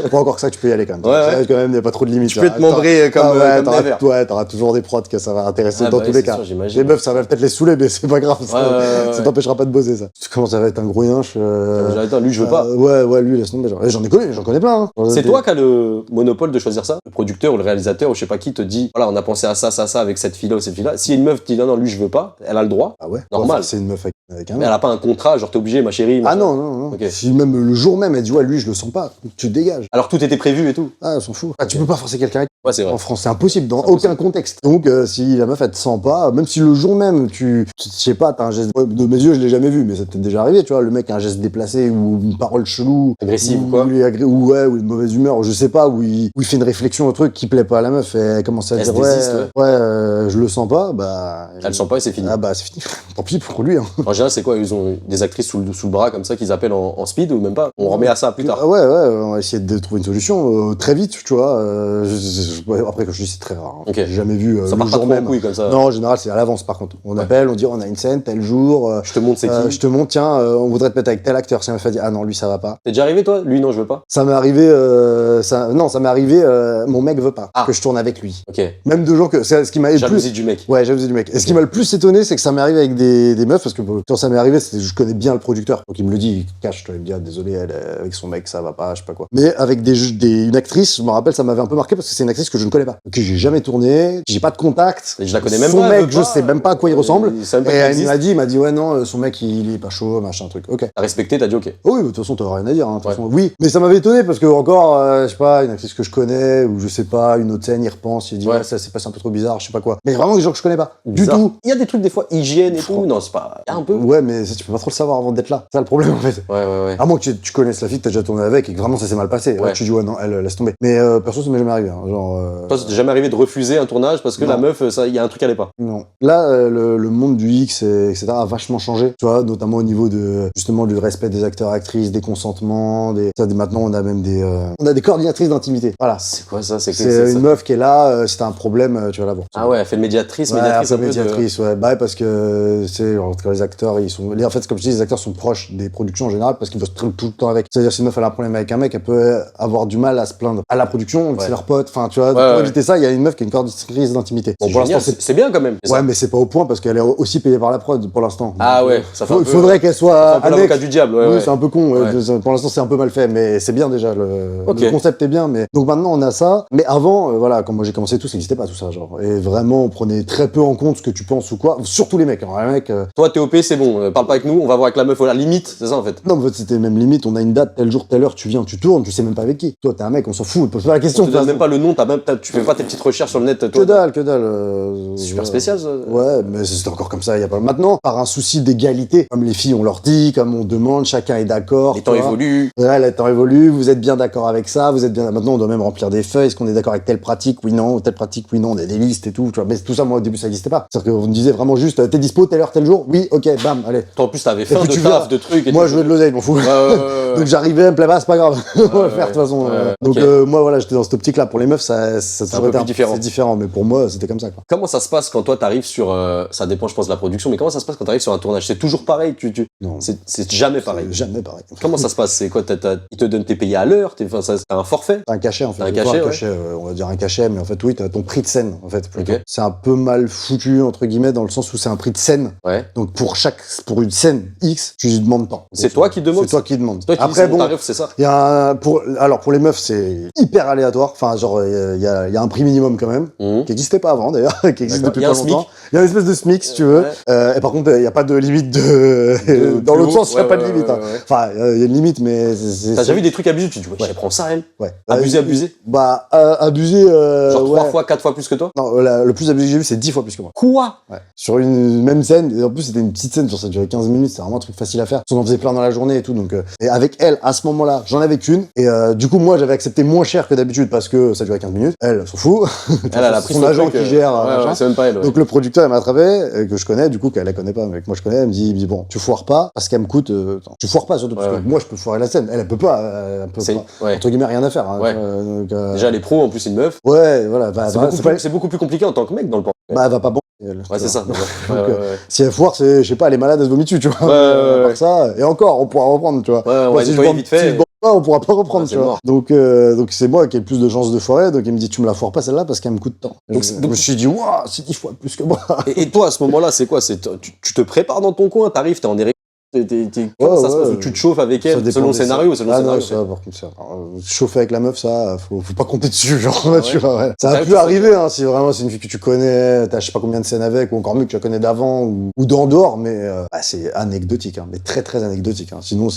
Pas encore que ça, tu peux y aller quand même. Ouais. Quand même, il n'y a pas trop de limites. Tu peux te membrer comme Never. Ouais, t'auras toujours des prods que ça va intéresser Ah dans bah tous oui, les c'est cas. sûr, j'imagine. Les meufs, ça va peut-être les saouler, mais c'est pas grave. Ouais. Ça t'empêchera pas de bosser, ça. Tu commences à être un gros yinche. Attends, lui, je veux pas. Ouais, lui, laisse tomber. Genre. Et j'en connais plein. Hein. C'est toi qui as le monopole de choisir ça? Le producteur ou le réalisateur ou je sais pas qui te dit, voilà, on a pensé à ça avec cette fille-là ou cette fille-là. Si une meuf te dit non, je veux pas, elle a le droit. Ah ouais? Normal. C'est une meuf avec un Mais mec. elle a pas un contrat, genre t'es obligé, ma chérie. Ah machin. non. Ok. Si même le jour même, elle dit, ouais, lui, je le sens pas. Tu te dégages. Alors tout était prévu et tout. Ah, elle s'en fout. Ah, tu peux pas forcer quelqu'un Ouais, c'est vrai. en France, c'est impossible dans C'est aucun contexte. Donc si la meuf elle te sent pas, même si le jour même je sais pas, t'as un geste de mes yeux, je l'ai jamais vu, mais ça t'est déjà arrivé, tu vois, le mec a un geste déplacé ou une parole chelou, Agressive ou quoi. ou une mauvaise humeur, ou je sais pas, où il fait une réflexion au truc qui plaît pas à la meuf et elle commence à Elle dire se désiste, je le sens pas, bah Elle le sent pas et c'est fini. ah bah c'est fini. Tant pis pour lui. Hein. En général, c'est quoi? Ils ont des actrices sous le bras comme ça qu'ils appellent en speed ou même pas? On remet à ça plus tard. Ouais, on va essayer de trouver une solution très vite, tu vois. Après, quand je dis c'est très rare. Hein. Ok. J'ai jamais vu Ça le part pas jour trop en même. couille comme ça. Non, en général, c'est à l'avance par contre. On appelle, on dit on a une scène, tel jour. Je te montre c'est qui. Je te montre, tiens, on voudrait te mettre avec tel acteur. Si un meuf a dit ah non, lui ça va pas. T'es déjà arrivé toi? Lui non, je veux pas. Ça m'est arrivé, ça m'est arrivé, mon mec veut pas que je tourne avec lui. Ok. Même de gens que, c'est ce qui m'a le Jalousie plus. du mec. Ouais, jalousie du mec. Et ce qui m'a le plus étonné, c'est que ça m'est arrivé avec des meufs, parce que quand ça m'est arrivé, je connais bien le producteur. Donc il me le dit, il cache, il me dit, ah, désolé, elle, avec son mec, ça va pas, je sais pas quoi. Mais avec une actrice, je me rappelle, ça m'avait un peu marqué parce que c'est une actrice que je ne connais pas. Que j'ai jamais tourné, j'ai pas de contact. Et je la connais même son pas. elle mec, veut je pas. sais même pas à quoi il ressemble. Il sait même pas Et qu'il elle existe. m'a dit, ouais, non, son mec, il est pas chaud, machin, truc. Ok. T'as respecté, t'as dit ok. Oh oui, de toute façon, t'as rien à dire. Hein, de toute façon. Oui, mais ça m'avait étonné parce que encore, je sais pas, une actrice que je connais ou je sais pas, une autre scène, il repense, il dit ouais, ça s'est passé un peu trop bizarre, je sais pas quoi. Mais vraiment des gens que je connais pas. Bizarre. Du tout. Il y a des trucs des fois hygiène et tout. Non, c'est pas. Il y a un peu. Ouais, mais ça, tu peux pas trop le savoir avant d'être là. C'est ça le problème en fait. Ouais. À moins que tu connaisses la fille que t'as déjà tourné avec et que vraiment ça s'est mal passé. Ouais. Là, tu dis ouais non, elle laisse tomber. Mais perso, ça m'est jamais arrivé. Hein. Genre. Toi, ça t'est jamais arrivé de refuser un tournage parce que Non. la meuf, il y a un truc qui allait pas. Non. Là, le monde du X, etc. a vachement changé. Tu vois, notamment au niveau de justement du respect des acteurs, actrices, des consentements, maintenant on a même des coordinatrices d'intimité. Voilà. C'est quoi ça? C'est une meuf qui est là, si t'as un problème, tu vas la voir. Ah ouais, elle fait médiatrice, Ouais, médiatrice un un peu peu. médiatrice, ouais. Bah, parce que, c'est, en tout cas, les acteurs, ils sont, en fait, comme je dis, les acteurs sont proches des productions en général parce qu'ils bossent tout le temps avec. C'est-à-dire, si une meuf, elle a un problème avec un mec, elle peut avoir du mal à se plaindre à la production, c'est leur pote, enfin, tu vois, pour éviter ça, il y a une meuf qui a une coordinatrice d'intimité. Bon, pour l'instant, c'est bien quand même. Ouais, mais c'est pas au point parce qu'elle est aussi payée par la prod pour l'instant. Ah ouais, ça fait un Il peu. faudrait qu'elle soit un peu l'avocat du diable, ouais. Oui, c'est un peu con. Ouais. Pour l'instant, c'est un peu mal fait, mais c'est bien déjà. Ok. Le concept est bien, mais donc maintenant on a ça. Mais avant, voilà, quand moi j'ai commencé tout, ça n'existait pas tout ça, genre. Et vraiment, on prenait très peu en compte ce que tu penses ou quoi. Surtout les mecs. Hein. Les mecs. Toi, TOP, c'est bon. Parle pas avec nous. On va voir avec la meuf. Voilà, limite, c'est ça en fait. Non, en fait, c'était même limite. On a une date, tel jour, telle heure, tu viens, tu tournes, tu sais même pas avec qui. Toi, t'es un mec, on s'en fout. Pose pas la question. On te donne même pas le nom. Tu fais pas tes petites recherches sur le net. Toi. Que dalle. C'est super spécial ça. Ouais, mais c'était encore comme ça il y a pas maintenant. Par un souci d'égalité, comme les filles on leur dit, comme on demande, chacun est d'accord. Les temps évoluent. Ouais, les temps évoluent, vous êtes bien d'accord avec ça, vous êtes bien. Maintenant, on doit même remplir des feuilles. Est-ce qu'on est d'accord avec telle pratique? Oui, non. Ou telle pratique? Oui, non. On a des listes et tout. Tu vois. Mais tout ça, moi, au début, ça n'existait pas. C'est-à-dire qu'on me disait vraiment juste, t'es dispo, telle heure, tel jour? Oui, ok, bam, allez. Toi, en plus, t'avais faim puis de tu taf, viens. de trucs. Et Moi, tout. je veux de l'oseille, je m'en fous. Ouais. Donc j'arrivais, elle me plaît pas, c'est pas grave. On va le faire de toute façon. Donc ok. moi, voilà, j'étais dans cette optique-là. Pour les meufs, ça a C'est toujours un peu été plus différent. C'est différent, mais pour moi, c'était comme ça, quoi. Comment ça se passe quand toi t'arrives sur, ça dépend je pense de la production, mais comment ça se passe quand t'arrives sur un tournage? C'est toujours pareil, Non. c'est jamais pareil. C'est jamais pareil. Comment ça se passe? C'est quoi, ils te donnent tes payés à l'heure, t'as un forfait? T'as un cachet, en fait. Un Des fois, cachet, ouais. on va dire un cachet, mais en fait, oui, t'as ton prix de scène, en fait. Plutôt. Ok. C'est un peu mal foutu, entre guillemets, dans le sens où c'est un prix de scène. Ouais. Donc, pour une scène X, tu lui demandes tant. C'est toi qui demandes? C'est toi qui demandes. C'est toi qui Après, dis, mon bon, tarif, c'est ça? il y a pour les meufs, c'est hyper aléatoire. Enfin, genre, il y a un prix minimum quand même, Mhm. qui n'existait pas avant, d'ailleurs, qui existe D'accord. depuis Il y a pas un longtemps. SMIC. Il y a une espèce de SMIC, si tu veux. Ouais. Et par contre, il n'y a pas de limite dans plus l'autre haut. sens, il n'y a Ouais, pas de ouais, limite. ouais, hein. ouais. Enfin, il y a une limite, mais T'as déjà vu des trucs abusés? Tu te dis, ouais, je prends ça, elle. Ouais. Abusé? Bah, abusé. Genre 3 ouais. fois, 4 fois plus que toi? Non, le plus abusé que j'ai vu, c'est 10 fois plus que moi. Quoi? Ouais. Sur une même scène, et en plus c'était une petite scène, genre ça durait 15 minutes, c'était vraiment un truc facile à faire. On en faisait plein dans la journée et tout, donc et avec elle, à ce moment-là, j'en avais qu'une, et du coup moi j'avais accepté moins cher que d'habitude parce que ça durait 15 minutes. Elle s'en fout. Elle a pris son agent qui gère. Ouais, machin. ouais, c'est même pas elle. Ouais. Donc le producteur il m'a attrapé, que je connais, du coup qu'elle la connaît pas, mais que moi je connais, elle me dit bon, tu foires pas parce qu'elle me coûte. Attends, tu foires pas surtout parce Ouais, que ouais. moi je peux foirer la scène, elle peut pas, Ouais. entre guillemets rien à faire. Hein, Ouais. donc, Déjà, les pros, en plus, c'est une meuf. ouais, voilà, C'est beaucoup plus compliqué en tant que mec dans le porno. bah elle va pas bon. Elle, Ouais, c'est ça. Donc, Ouais, ouais, ouais. si elle foire, c'est, je sais pas, elle est malade, elle se vomit dessus, tu vois. Ouais, À ouais, part ouais. ça, et encore, on pourra reprendre, tu vois. Ouais, on Moi, va si je nettoyer bande- vite fait. si je bande pas, on pourra pas reprendre, Ouais, tu c'est vois. mort. Donc c'est moi qui ai le plus de chances de foirer, donc il me dit, tu me la foires pas celle-là parce qu'elle me coûte tant. Donc, Je me suis dit, waouh, c'est 10 fois plus que moi. Et toi, à ce moment-là, c'est quoi? Tu te prépares dans ton coin, t'arrives, t'es en éré. Comment ça se passe? Ou tu te chauffes avec Ça elle dépend selon le des scénario, scènes. selon le Ah non, scénario. ça, par contre, ça. Chauffer avec la meuf, ça, faut pas compter dessus, genre, ouais. tu vois, ouais. Ça Ça va plus arriver, hein, si vraiment c'est une fille que tu connais, t'as je sais pas combien de scènes avec, ou encore mieux que tu la connais d'avant, ou d'en dehors, mais c'est anecdotique, hein, mais très très anecdotique, hein. Sinon,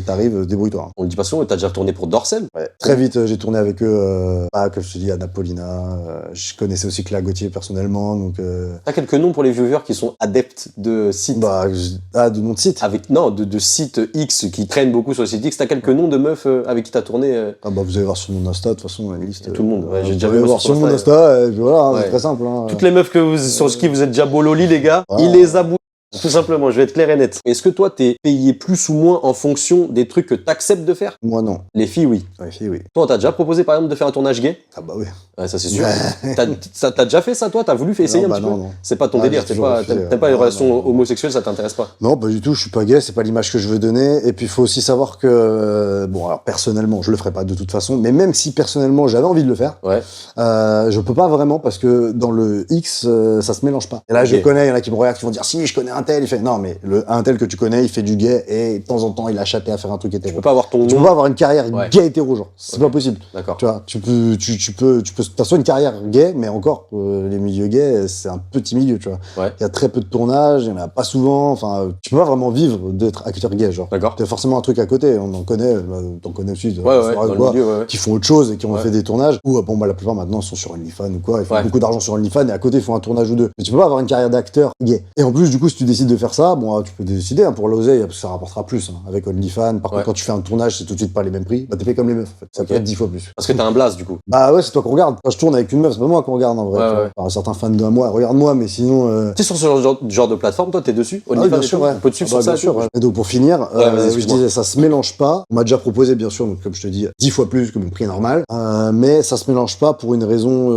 t'arrives, débrouille-toi. Hein. On le dit pas souvent, mais t'as déjà tourné pour Dorsel? Ouais. Très vite, j'ai tourné avec eux, comme je te dis, Anna Paulina, je connaissais aussi Claire Gauthier personnellement, donc... T'as quelques noms pour les viewers qui sont adeptes de sites de mon site. non, de sites X qui traînent beaucoup sur le site X. T'as quelques noms de meufs avec qui t'as tourné Ah bah vous allez voir sur mon Insta, de toute façon, la liste... tout le monde, ouais, j'ai déjà vous vu allez voir sur mon Insta, et puis voilà, hein, Ouais. c'est très simple. Hein. Toutes les meufs sur qui vous êtes déjà bololi, les gars, Voilà. il les a bouillés. Tout simplement, je vais être clair et net. Est-ce que toi, t'es payé plus ou moins en fonction des trucs que t'acceptes de faire? Moi, non. Les filles, oui. Ouais, fille, oui. Toi, on t'a déjà proposé, par exemple, de faire un tournage gay? Ah bah oui. Ouais, ça c'est sûr. T'as déjà fait ça, toi? T'as voulu essayer Non, un petit non, peu? non. C'est pas ton Ah, délire, j'ai t'aimes toujours pas, refusé, t'aimes pas les non, relations non. homosexuelles, ça t'intéresse pas? Non, pas du tout, je suis pas gay, c'est pas l'image que je veux donner. Et puis il faut aussi savoir que, bon, alors personnellement, je le ferai pas de toute façon, mais même si personnellement j'avais envie de le faire, Ouais. je peux pas vraiment parce que dans le X, ça se mélange pas. Et là, je Ok. connais, il y en a qui me regardent, qui vont dire si, je connais un tel, il fait non, mais un tel que tu connais, il fait du gay et de temps en temps, il a chaté à faire un truc Tu hétéro. peux pas avoir ton Tu peux nom. pas avoir une carrière Ouais. gay hétéro, genre. C'est pas possible. D'accord. Tu vois, tu peux, de toute façon, une carrière gay, mais encore, les milieux gays, c'est un petit milieu, tu vois. Ouais. Il y a très peu de tournages, il y en a pas souvent, enfin, tu peux pas vraiment vivre d'être acteur gay, genre. D'accord. T'as forcément un truc à côté, on en connaît, t'en connais aussi, Ouais, ouais, dans quoi, le milieu, ouais, ouais. qui font autre chose et qui ont Ouais. fait des tournages, ou, bon, bah, la plupart maintenant sont sur OnlyFans ou quoi, ils font Ouais. beaucoup d'argent sur OnlyFans et à côté ils font un tournage ou deux. Mais tu peux pas avoir une carrière d'acteur gay. Et en plus, du coup, si tu décides de faire ça, bon, tu peux décider, hein, pour l'oseille, parce que ça rapportera plus, hein, avec OnlyFans. Par Ouais. contre, quand tu fais un tournage, c'est tout de suite pas les mêmes prix, bah, t'es fait comme les meufs, en fait. Ça Ok. peut être 10 fois plus. Parce que t'as un blast, du coup. Bah ouais, c'est toi qu'on regarde. Quand je tourne avec une meuf, c'est pas moi qu'on regarde en vrai. Ouais, tu vois. ouais. Alors, certains fans de moi, regarde-moi, mais sinon. Tu sais, sur ce genre de plateforme, toi, t'es dessus? Ah oui, OnlyFans bien et sûr, tout ouais. On peut te suivre Ah bah, sur ça bien et sûr, tout ouais. Et donc pour finir, Ouais, vas-y, je excuse-moi. disais, ça se mélange pas. On m'a déjà proposé, bien sûr, donc, comme je te dis, 10 fois plus que mon prix normal. Mais ça se mélange pas pour une raison,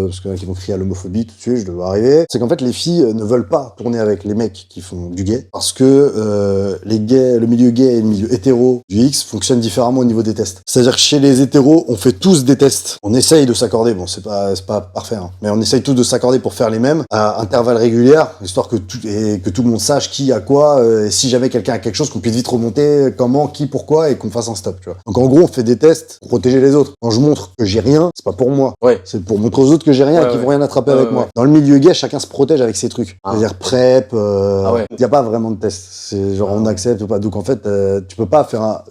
parce qu'il y en a qui vont crier à l'homophobie tout de suite, je devais arriver. C'est qu'en fait, les filles ne veulent pas tourner avec les mecs qui font du gay, parce que les gays, le milieu gay et le milieu hétéro du X fonctionnent différemment au niveau des tests. C'est-à-dire que chez les hétéros, on fait tous des tests. On essaye de s'accorder, bon, c'est pas parfait, hein, mais on essaye tous de s'accorder pour faire les mêmes à intervalles réguliers, histoire que tout le monde sache qui a quoi, et si jamais quelqu'un a quelque chose, qu'on puisse vite remonter comment, qui, pourquoi, et qu'on fasse un stop, tu vois. Donc en gros, on fait des tests pour protéger les autres. Quand je montre que j'ai rien, c'est pas pour moi. Ouais. C'est pour montrer aux autres que j'ai rien Ouais, et qu'ils ouais. vont rien attraper Ouais, avec ouais, moi. ouais. Dans le milieu gay, chacun se protège avec ses trucs. Ah. C'est-à-dire PrEP, Ah ouais. y a pas vraiment de tests. C'est genre on accepte ou pas. Donc en fait, tu peux pas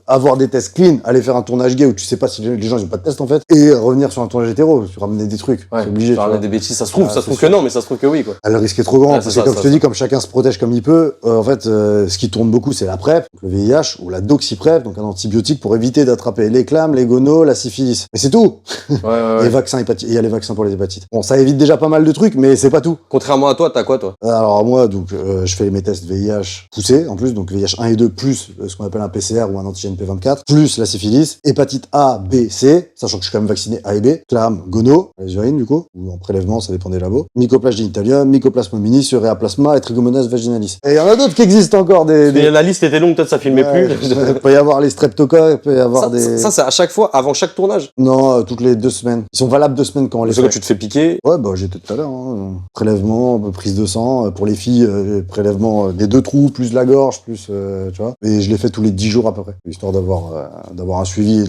avoir des tests clean, aller faire un tournage gay où tu sais pas si les gens ils ont pas de test en fait, et revenir sur un tournage hétéro, tu ramener des trucs. Ouais. C'est obligé. Tu Tu vois. des bêtises, ça se trouve, Ah, ça se c'est trouve que sûr. non, mais ça se trouve que oui, quoi. Le risque est trop grand, Ouais, parce c'est que ça, comme je te dis, comme chacun se protège comme il peut, en fait, ce qui tourne beaucoup, c'est la PrEP, donc le VIH, ou la doxyprep, donc un antibiotique pour éviter d'attraper les clams, les gonos, la syphilis. Mais c'est tout. Ouais, ouais, Les ouais. vaccins hépatites, il y a les vaccins pour les hépatites. Bon, ça évite déjà pas mal de trucs, mais c'est pas tout. Contrairement à toi, t'as quoi, toi? Alors moi, donc, je fais mes tests VIH poussés, en plus, donc VIH 1 et 2, plus ce qu'on appelle un PCR ou un antigène P24, plus la syphilis, hépatite A, B, C, sachant que je suis quand même vacciné A et B, chlam, gono, les urines du coup, ou en prélèvement, ça dépend des labos, mycoplasme genitalium, mycoplasme hominis, uréaplasma et trichomonas vaginalis. Et il y en a d'autres qui existent encore, La liste était longue, peut-être ça filmait plus. Il peut y avoir les streptocoques, il peut y avoir Ça, c'est à chaque fois, avant chaque tournage. Non, toutes les 2 semaines. Ils sont valables 2 semaines quand on les Parce que fait. quand tu te fais piquer. Ouais, bah j'étais tout à l'heure. Hein. Prélèvement, prise de sang. Pour les filles, prélèvement des 2 trous, plus la gorge, plus... tu vois. Et je les fais tous les 10 jours à peu près. Histoire d'avoir un suivi.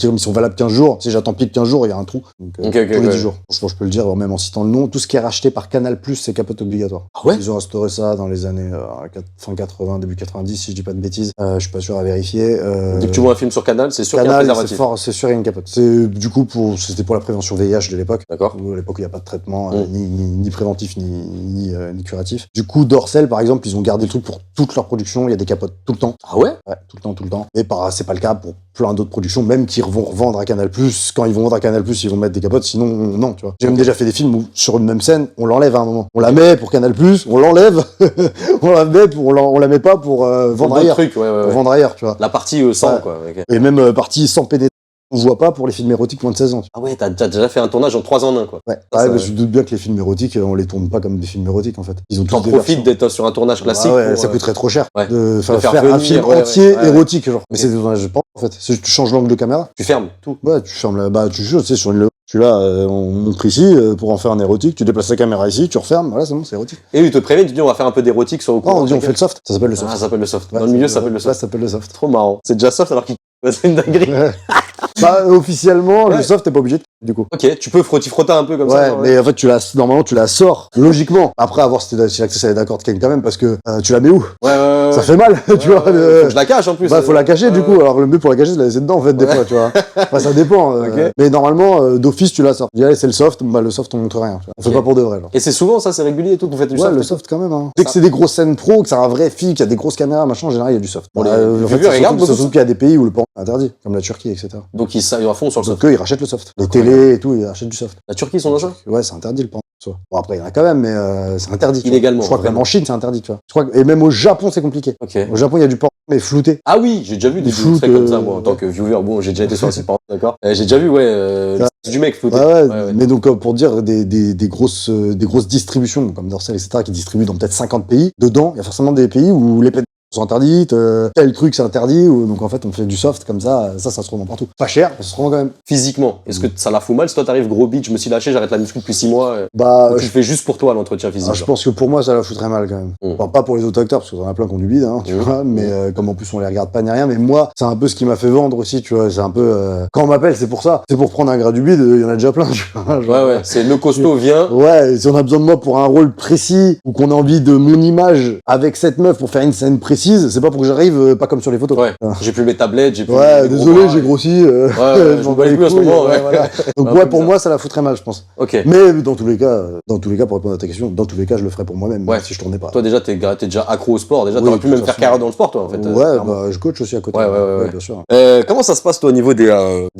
Ils sont valables 15 jours. Si j'attends plus de 15 jours, il y a un trou. Donc, tous les 10 jours. Franchement, je peux le dire, même en citant le nom. Tout ce qui est racheté par Canal+, c'est capote obligatoire. Ah ouais? Ils ont instauré ça dans les années fin 80, début 90, si je dis pas de bêtises. Je suis pas sûr à vérifier. Dès que tu vois un film sur Canal, c'est sûr qu'il y a un Canal, préservatif. c'est sûr, il y a une capote. C'est du coup c'était pour la prévention VIH de l'époque. D'accord. À l'époque, il n'y a pas de traitement, ni préventif, ni curatif. Du coup, Dorsel, par exemple, ils ont gardé le truc pour toute leur production. Il y a des capotes tout le temps. Ah ouais? Ouais, tout le temps. Mais c'est pas le cas pour plein d'autres productions, même qui vont revendre à Canal+. Quand ils vont vendre à Canal+, ils vont mettre des capotes. Sinon, non, tu vois. J'ai même déjà fait des films où, sur une même scène, on l'enlève à un moment. On la met pour Canal+, on l'enlève. on la met pas pour vendre ailleurs. Trucs, ouais. Pour vendre ailleurs, tu vois. La partie sans, quoi. Okay. Et même partie sans pénétration. On voit pas pour les films érotiques moins de 16 ans. Ah ouais, t'as déjà fait un tournage en 3 en 1, quoi. Ouais, je doute bien que les films érotiques, on les tourne pas comme des films érotiques, en fait. Ils ont tous des profites d'être sur un tournage classique. Ça coûterait trop cher. Ouais. De faire venir, un film entier érotique, genre. Mais c'est des tournages pas, en fait. Tu changes l'angle de caméra. Tu fermes tout. Ouais, tu fermes tu sais, sur une tu là, on montre ici, pour en faire un érotique, tu déplaces la caméra ici, tu refermes, voilà, c'est bon, c'est érotique. Et ils te préviennent, tu dis on va faire un peu d'érotique sur le coup. Non, on dit on fait le soft, ça s'appelle le soft. Ah, ça s'appelle le soft. Ouais, dans le milieu, ça s'appelle le soft. Ouais, ça s'appelle le soft. Trop marrant. C'est déjà soft alors qu'il c'est une dinguerie. Officiellement, le soft, t'es pas obligé du coup. Ok, tu peux frotter un peu comme ça. Ouais, mais en fait, normalement, tu la sors, logiquement. Après, à voir si l'accès est d'accord quand même, parce que tu la mets où? Ouais. Ça fait mal, tu vois. Faut que je la cache en plus. Bah, faut la cacher du coup. Alors, le mieux pour la cacher, c'est de la laisser dedans, en fait, des fois, tu vois. Enfin, ça dépend. Mais normalement, d'office, tu la sors. Tu dis, allez, c'est le soft, bah, le soft, on montre rien. On fait pas pour de vrai, genre. Et c'est souvent ça, c'est régulier et tout, vous faites du soft. Ouais, le soft quand même, hein. Dès que c'est des grosses scènes pro, que c'est un vrai film, qu'il y a des grosses caméras, machin, en général, il y a du soft. Bon, en fait, surtout qu'il y a des pays où le porno est interdit, comme la Turquie, etc. Donc ils à fond sur le soft. Donc eux, ils rachètent le soft. Les télés et tout, ils rachètent du soft. La Turquie, ils sont dans ça? Ouais, c'est interdit le porno. Bon, après, il y en a quand même, mais c'est interdit. Illégalement. Je crois que même en Chine, c'est interdit, tu vois. Et même au Japon, c'est compliqué. Ok. Au Japon, il y a du porno, mais flouté. Ah oui, j'ai déjà vu des Flou extraits comme ça, moi, en tant que viewer. Bon, j'ai déjà été sur un site porno, d'accord. J'ai déjà vu, du mec flouté. Ouais. Mais donc, pour dire des grosses distributions, comme Dorsel, etc., qui distribuent dans peut-être 50 pays, dedans, il y a forcément des pays où les peines sont interdites, tel truc c'est interdit, donc en fait on fait du soft comme ça se revend partout. Pas cher, mais ça se revend quand même. Physiquement, est-ce que ça la fout mal si toi t'arrives gros bitch, je me suis lâché, j'arrête la muscu depuis 6 mois, tu le fais juste pour toi l'entretien physique? Je pense que pour moi ça la foutrait mal quand même. Enfin, pas pour les autres acteurs parce qu'on en a plein qui ont du bide, tu vois, mais comme en plus on les regarde pas ni rien, mais moi c'est un peu ce qui m'a fait vendre aussi, tu vois, c'est un peu quand on m'appelle c'est pour ça, c'est pour prendre un gras du bide, il y en a déjà plein, tu vois. Ouais, c'est le costaud vient. Ouais, si on a besoin de moi pour un rôle précis ou qu'on a envie de mon image avec cette meuf pour faire une scène précise, c'est pas pour que j'arrive pas comme sur les photos. Ouais. J'ai plus mes tablettes, j'ai plus. Ouais, désolé, j'ai grossi. Je m'en bats les couilles à ce moment. Voilà. Donc pour moi, ça la foutrait mal, je pense. Ok. Mais dans tous les cas, pour répondre à ta question, dans tous les cas, je le ferais pour moi-même, si je tournais pas. Toi déjà, t'es déjà accro au sport. Déjà, t'aurais pu même faire carrière dans le sport, toi, en fait. Ouais, je coach aussi à côté. Ouais, bien sûr. Comment ça se passe, toi, au niveau des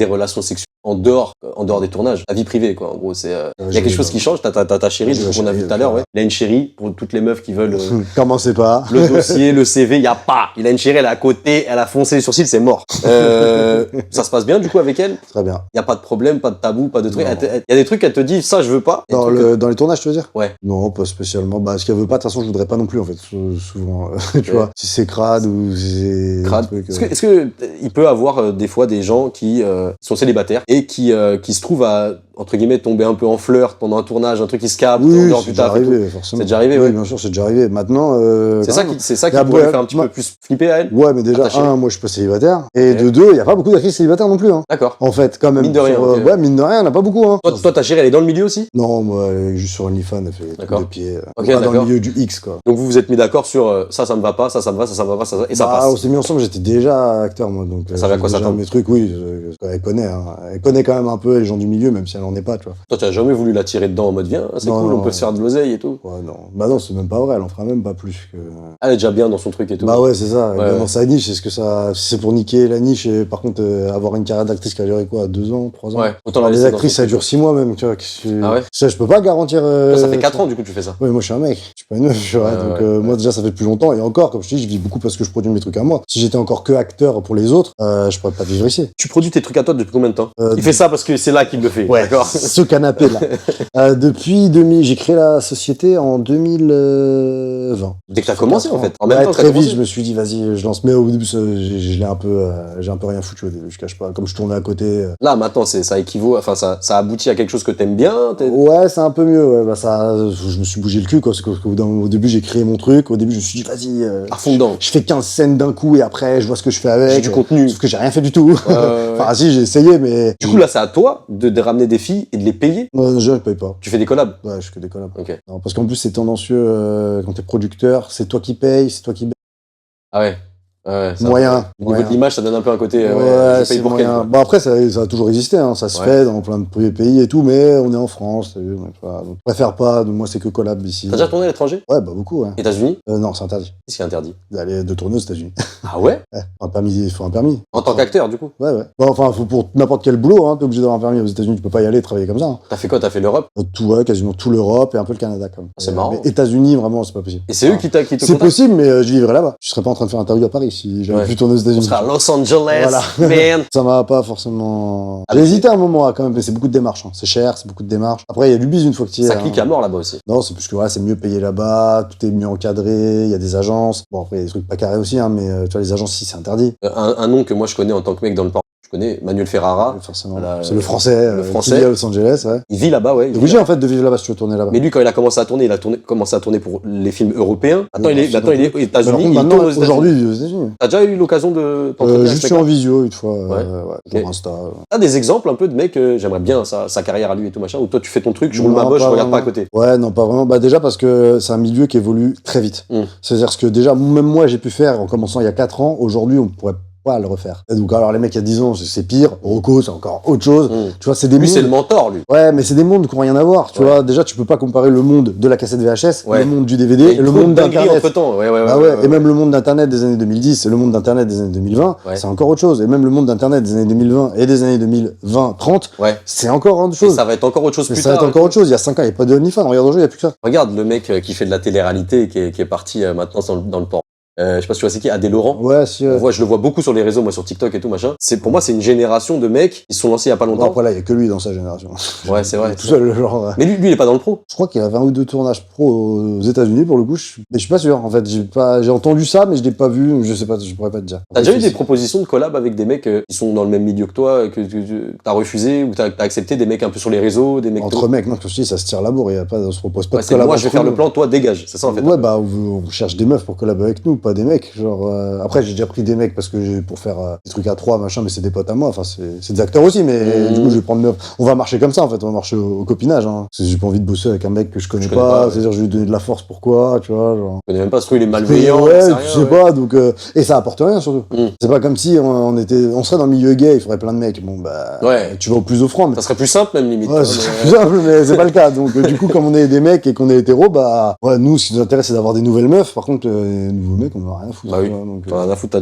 relations sexuelles en dehors des tournages, la vie privée, quoi. En gros, c'est. Il y a quelque chose qui change. T'as ta chérie, qu'on a vu tout à l'heure, ouais. Il a une chérie pour toutes les meufs qui veulent. Commencez pas. Le dossier, le CV, il a pas. Il a une chérie, elle est à côté, elle a foncé les sourcils, c'est mort. Ça se passe bien du coup avec elle? Très bien. Il y a pas de problème, pas de tabou, pas de trucs. Il y a des trucs qu'elle te dit, ça je veux pas. Dans les tournages, tu veux dire? Ouais. Non, pas spécialement. Bah, ce qu'elle veut pas, de toute façon, je voudrais pas non plus en fait. Souvent, tu vois. Si c'est crade ou si c'est. Crade. Est-ce que il peut avoir des fois des gens qui sont célibataires et qui se trouvent à entre guillemets tomber un peu en flirt pendant un tournage, un truc qui se capte, oui, en dehors du taf et tout. Forcément. C'est déjà arrivé, oui, bien sûr, c'est déjà arrivé. Maintenant, c'est ça qui pourrait faire un petit peu plus flipper à elle. Ouais, mais déjà, moi, je suis pas célibataire. Et de deux, il y a pas beaucoup d'actrices célibataires non plus, hein. D'accord. En fait, quand même. Mine de rien. Ouais, mine de rien, il y en a pas beaucoup, hein. Toi, ta chérie, elle est dans le milieu aussi? Non, moi, elle est juste sur OnlyFans, elle fait des pieds. Ok, pas dans le milieu du X, quoi. Donc vous vous êtes mis d'accord sur ça me va pas, ça me va, ça me va pas, ça et ça passe. On s'est mis ensemble, j'étais déjà acteur, moi, donc. Ça va à quoi ça mes trucs, oui. Elle connaît, hein. Elle connaît quand même un peu les gens du milieu, même si elle n'en est pas, tu vois. Toi, tu as jamais voulu la tirer dedans en mode viens, c'est Non, cool, on non. peut se faire de l'oseille et tout. Ouais, non. Bah non, c'est même pas vrai, elle en fera même pas plus que... Elle est déjà bien dans son truc et tout. Bah ouais, c'est ça, elle est Ouais, bien ouais. dans sa niche, est-ce que ça... Si c'est pour niquer la niche et par contre avoir une carrière d'actrice qui a duré quoi, 2 ans, 3 ans? Ouais, autant la Alors, les laisser dans actrices, son ça truc. dure 6 mois même, tu vois. Ah ouais? Ça, je peux pas garantir... Toi, ça fait 4 ans du coup tu fais ça. Oui, moi je suis un mec, je suis pas une meuf, tu vois. Ouais, Donc ouais. moi déjà ça fait plus longtemps et encore, comme je te dis, je vis beaucoup parce que je produis mes trucs à moi. Si j'étais encore que acteur pour les autres, je pourrais pas vivre ici. Tu produis tes trucs à toi depuis combien de temps? Euh, Il fait ça parce que c'est là qu'il le fait, Ouais, d'accord? ce canapé là. Depuis 2000, j'ai créé la société en 2020. Dès que t'as commencé en fait. En même Ouais, temps que t'as très vite, commencé. je me suis dit vas-y, je lance. Mais au début, je l'ai un peu, j'ai un peu rien foutu au début, je cache pas. Comme je tournais à côté. Là maintenant ça équivaut, enfin ça aboutit à quelque chose que t'aimes bien. Ouais, c'est un peu mieux. Ouais, bah ça, je me suis bougé le cul quoi. Parce qu'au début, j'ai créé mon truc. Au début, je me suis dit vas-y. À fond dedans. Je fais 15 scènes d'un coup et après, je vois ce que je fais avec. J'ai du contenu. Sauf que j'ai rien fait du tout. Ouais. Enfin, si, j'ai essayé, mais. Du coup là c'est à toi de ramener des filles et de les payer. Je ne paye pas. Tu fais des collabs. Ouais, je fais des collabs. Ok. Non, parce qu'en plus, c'est tendancieux quand t'es producteur. C'est toi qui payes, c'est toi qui. Ah ouais. Ouais, ça, Moyen. au niveau de l'image, ça donne un peu un côté. Ouais, je paye c'est pour moyen. quel. Bon, après, ça a toujours existé, hein. Ça se Ouais. fait dans plein de pays et tout, mais on est en France, t'as vu. Donc, voilà. Donc, je préfère pas, donc moi, c'est que collab ici. T'as déjà tourné à l'étranger? Ouais, bah beaucoup, ouais. États-unis? Non, c'est interdit Qu'est-ce qui est interdit? de tourner aux États-Unis. Ah ouais? Ouais, un permis, il faut un permis. En tant qu'acteur du coup? Ouais, ouais. Bon, enfin, faut pour n'importe quel boulot, hein, t'es obligé d'avoir un permis aux États-Unis, tu peux pas y aller travailler comme ça. Hein. T'as fait quoi? T'as fait l'Europe? Tout, ouais, quasiment tout l'Europe et un peu le Canada, quand même. C'est marrant. Mais États-Unis, vraiment, c'est pas possible. Et c'est eux qui te C'est contactent? possible, mais je vivrais là-bas. Je serais pas en train de faire un interview à Paris si j'avais Ouais. pu tourner aux On États-Unis. sera à Los Angeles, Voilà. man. Ça m'a pas forcément. Ah, J'ai mais hésité un moment quand même, mais c'est beaucoup de démarches. Hein. C'est cher, c'est beaucoup de démarches. Après, il y a du bise une fois que tu y es. Ça clique à mort là-bas aussi. Non, c'est plus que voilà, c'est mieux payé là-bas, tout est mieux encadré, il y a des agences. Bon, après, il y a des trucs pas carrés aussi, hein, mais tu vois, les agences, si, c'est interdit. Un nom que moi je connais en tant que mec dans le porno, je connais Manuel Ferrara. Forcément. Voilà, C'est le français, qui vit à Los Angeles, ouais. Il vit là-bas, ouais. T'es obligé, en fait, de vivre là-bas si tu veux tourner là-bas. Mais lui, quand il a commencé à tourner, commencé à tourner pour les films européens. Maintenant, il est aux Mais par États-Unis. contre, Il maintenant, tourne aux États-Unis. aujourd'hui, il vit aux États-Unis. T'as déjà eu l'occasion de t'entretenir avec Juste ce sur en mec-là? visio, une fois, Ouais. sur Ok. Insta. T'as des exemples un peu de mecs, j'aimerais bien sa carrière à lui et tout machin, où toi tu fais ton truc, je roule ma Non, bosse, je pas regarde pas à vraiment. côté. Ouais, non, pas vraiment. Bah, déjà parce que c'est un milieu qui évolue très vite. Mm. C'est-à-dire ce que déjà, même moi, j'ai pu faire en commençant il y a 4 ans, aujourd'hui, on pourrait pas le refaire. Et donc, alors, les mecs, il y a 10 ans, c'est pire. Rocco, c'est encore autre chose. Mm. Tu vois, c'est des Lui, c'est le mondes. mentor, lui. Ouais, mais c'est des mondes qui n'ont rien à voir. Tu Ouais. vois, déjà, tu peux pas comparer le monde de la cassette VHS, Ouais. le monde du DVD et le monde d'Internet. entre temps. Ouais, Ah ouais, et même le monde d'Internet des années 2010 et le monde d'Internet des années 2020, Ouais. c'est encore autre chose. Et même le monde d'Internet des années 2020 et des années 2020-30, Ouais. c'est encore autre Et chose. ça va être encore autre chose Mais plus ça va tard. être encore autre chose. Il y a 5 ans, il n'y a pas de OnlyFans. Regarde aujourd'hui, il n'y a plus que ça. Regarde le mec qui fait de la télé-réalité et qui est parti maintenant dans le porno. Je sais pas si tu vois c'est qui, Adé Laurent. Ouais, si. Je le vois beaucoup sur les réseaux, moi sur TikTok et tout machin. Pour moi, c'est une génération de mecs qui se sont lancés il y a pas Bon, longtemps. après là, il n'y a que lui dans sa génération. Ouais, c'est vrai. Tout seul, genre. Mais lui, il est pas dans le pro. Je crois qu'il y avait un ou deux tournages pro aux États-Unis pour le coup. Mais je suis pas sûr. En fait, j'ai entendu ça, mais je l'ai pas vu. Je sais pas, je pourrais pas te dire. T'as déjà eu des C'est- propositions de collab avec des mecs qui sont dans le même milieu que toi, que t'as refusé ou t'as accepté des mecs un peu sur les réseaux, des mecs Entre mecs, non, comme je dis, ça se tire la bourre. Il y a pas, on se propose pas Ouais, de c'est collab. moi je vais entre faire le nous. plan, toi dégage. C'est ça en fait. Ouais, bah, on cherche des meufs pour collaborer avec nous, pas des mecs. Genre, après, j'ai déjà pris des mecs parce que pour faire des trucs à 3, machin, mais c'est des potes à moi. Enfin, c'est des acteurs aussi, mais Mmh. du coup, je vais prendre on va marcher comme ça, en fait. On va marcher au copinage, hein. Parce que j'ai pas envie de bosser avec un mec que je connais connais pas. pas, ouais. C'est-à-dire, je vais lui donner de la force, pourquoi, tu vois, genre. Je connais même pas ce truc, il est malveillant. Ouais, j'en sais tu rien, sais ouais. pas, donc, et ça apporte rien surtout. Mm. C'est pas comme si on serait dans le milieu gay, il faudrait plein de mecs. Bon, bah, Ouais. tu vas au plus offrant, mais Ça serait plus simple même limite. ouais, hein, c'est mais- plus simple, mais c'est pas le cas. Donc, du coup, comme on est des mecs et qu'on est hétéros, bah, ouais, nous, ce qui nous intéresse, c'est d'avoir des nouvelles meufs. Par contre, les nouveaux mecs, on en a rien à foutre. Bah oui. tu vois, donc, T'en as rien à foutre,